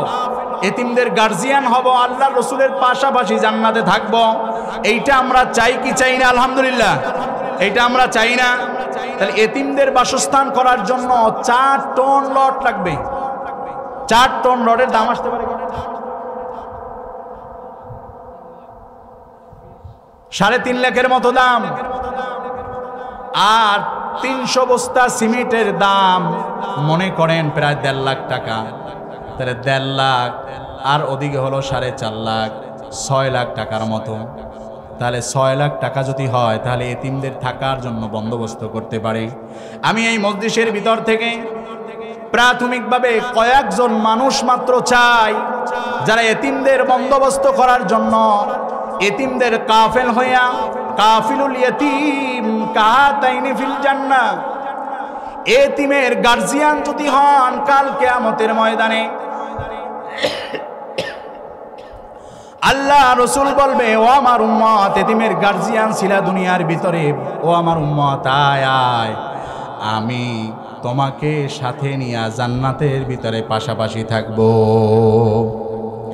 এতিমদের গার্জিয়ান হব, আল্লাহ রসুলের পাশাপাশি জান্নাতে থাকব। এইটা আমরা চাই কি চাই না? আলহামদুলিল্লাহ, এইটা আমরা চাই না। তাহলে এতিমদের বাসস্থান করার জন্য 4 টন রড লাগবে। 4 টন রডের দাম আসতে পারে 3.5 লাখের মতো দাম। আর 300 বস্তা সিমেন্টের দাম মনে করেন প্রায় 1.5 লাখ টাকা। তাহলে 1.5 লাখ আর ওদিকে হলো 4.5 লাখ, 6 লাখ টাকার মতো। তাহলে 6 লাখ টাকা যদি হয়, তাহলে এতিমদের থাকার জন্য বন্দোবস্ত করতে পারে। আমি এই মজলিসের ভিতর থেকে প্রাথমিকভাবে কয়েকজন মানুষ মাত্র চাই, যারা এতিমদের বন্দোবস্ত করার জন্য, এতিমদের কাফেল হইয়া, কাফিলুল ইয়তীম কাহাতাইনি ফিল জান্নাহ, এতিমের গার্জিয়ান যদি হন, কাল কিয়ামতের ময়দানে আল্লাহ রসুল বলবে, ও আমার উম্মত, এতিমের গার্জিয়ান ছিলা দুনিয়ার ভিতরে, ও আমার উম্মত আয় আয়, আমি তোমাকে সাথে নিয়ে জান্নাতের ভিতরে পাশাপাশি থাকবো।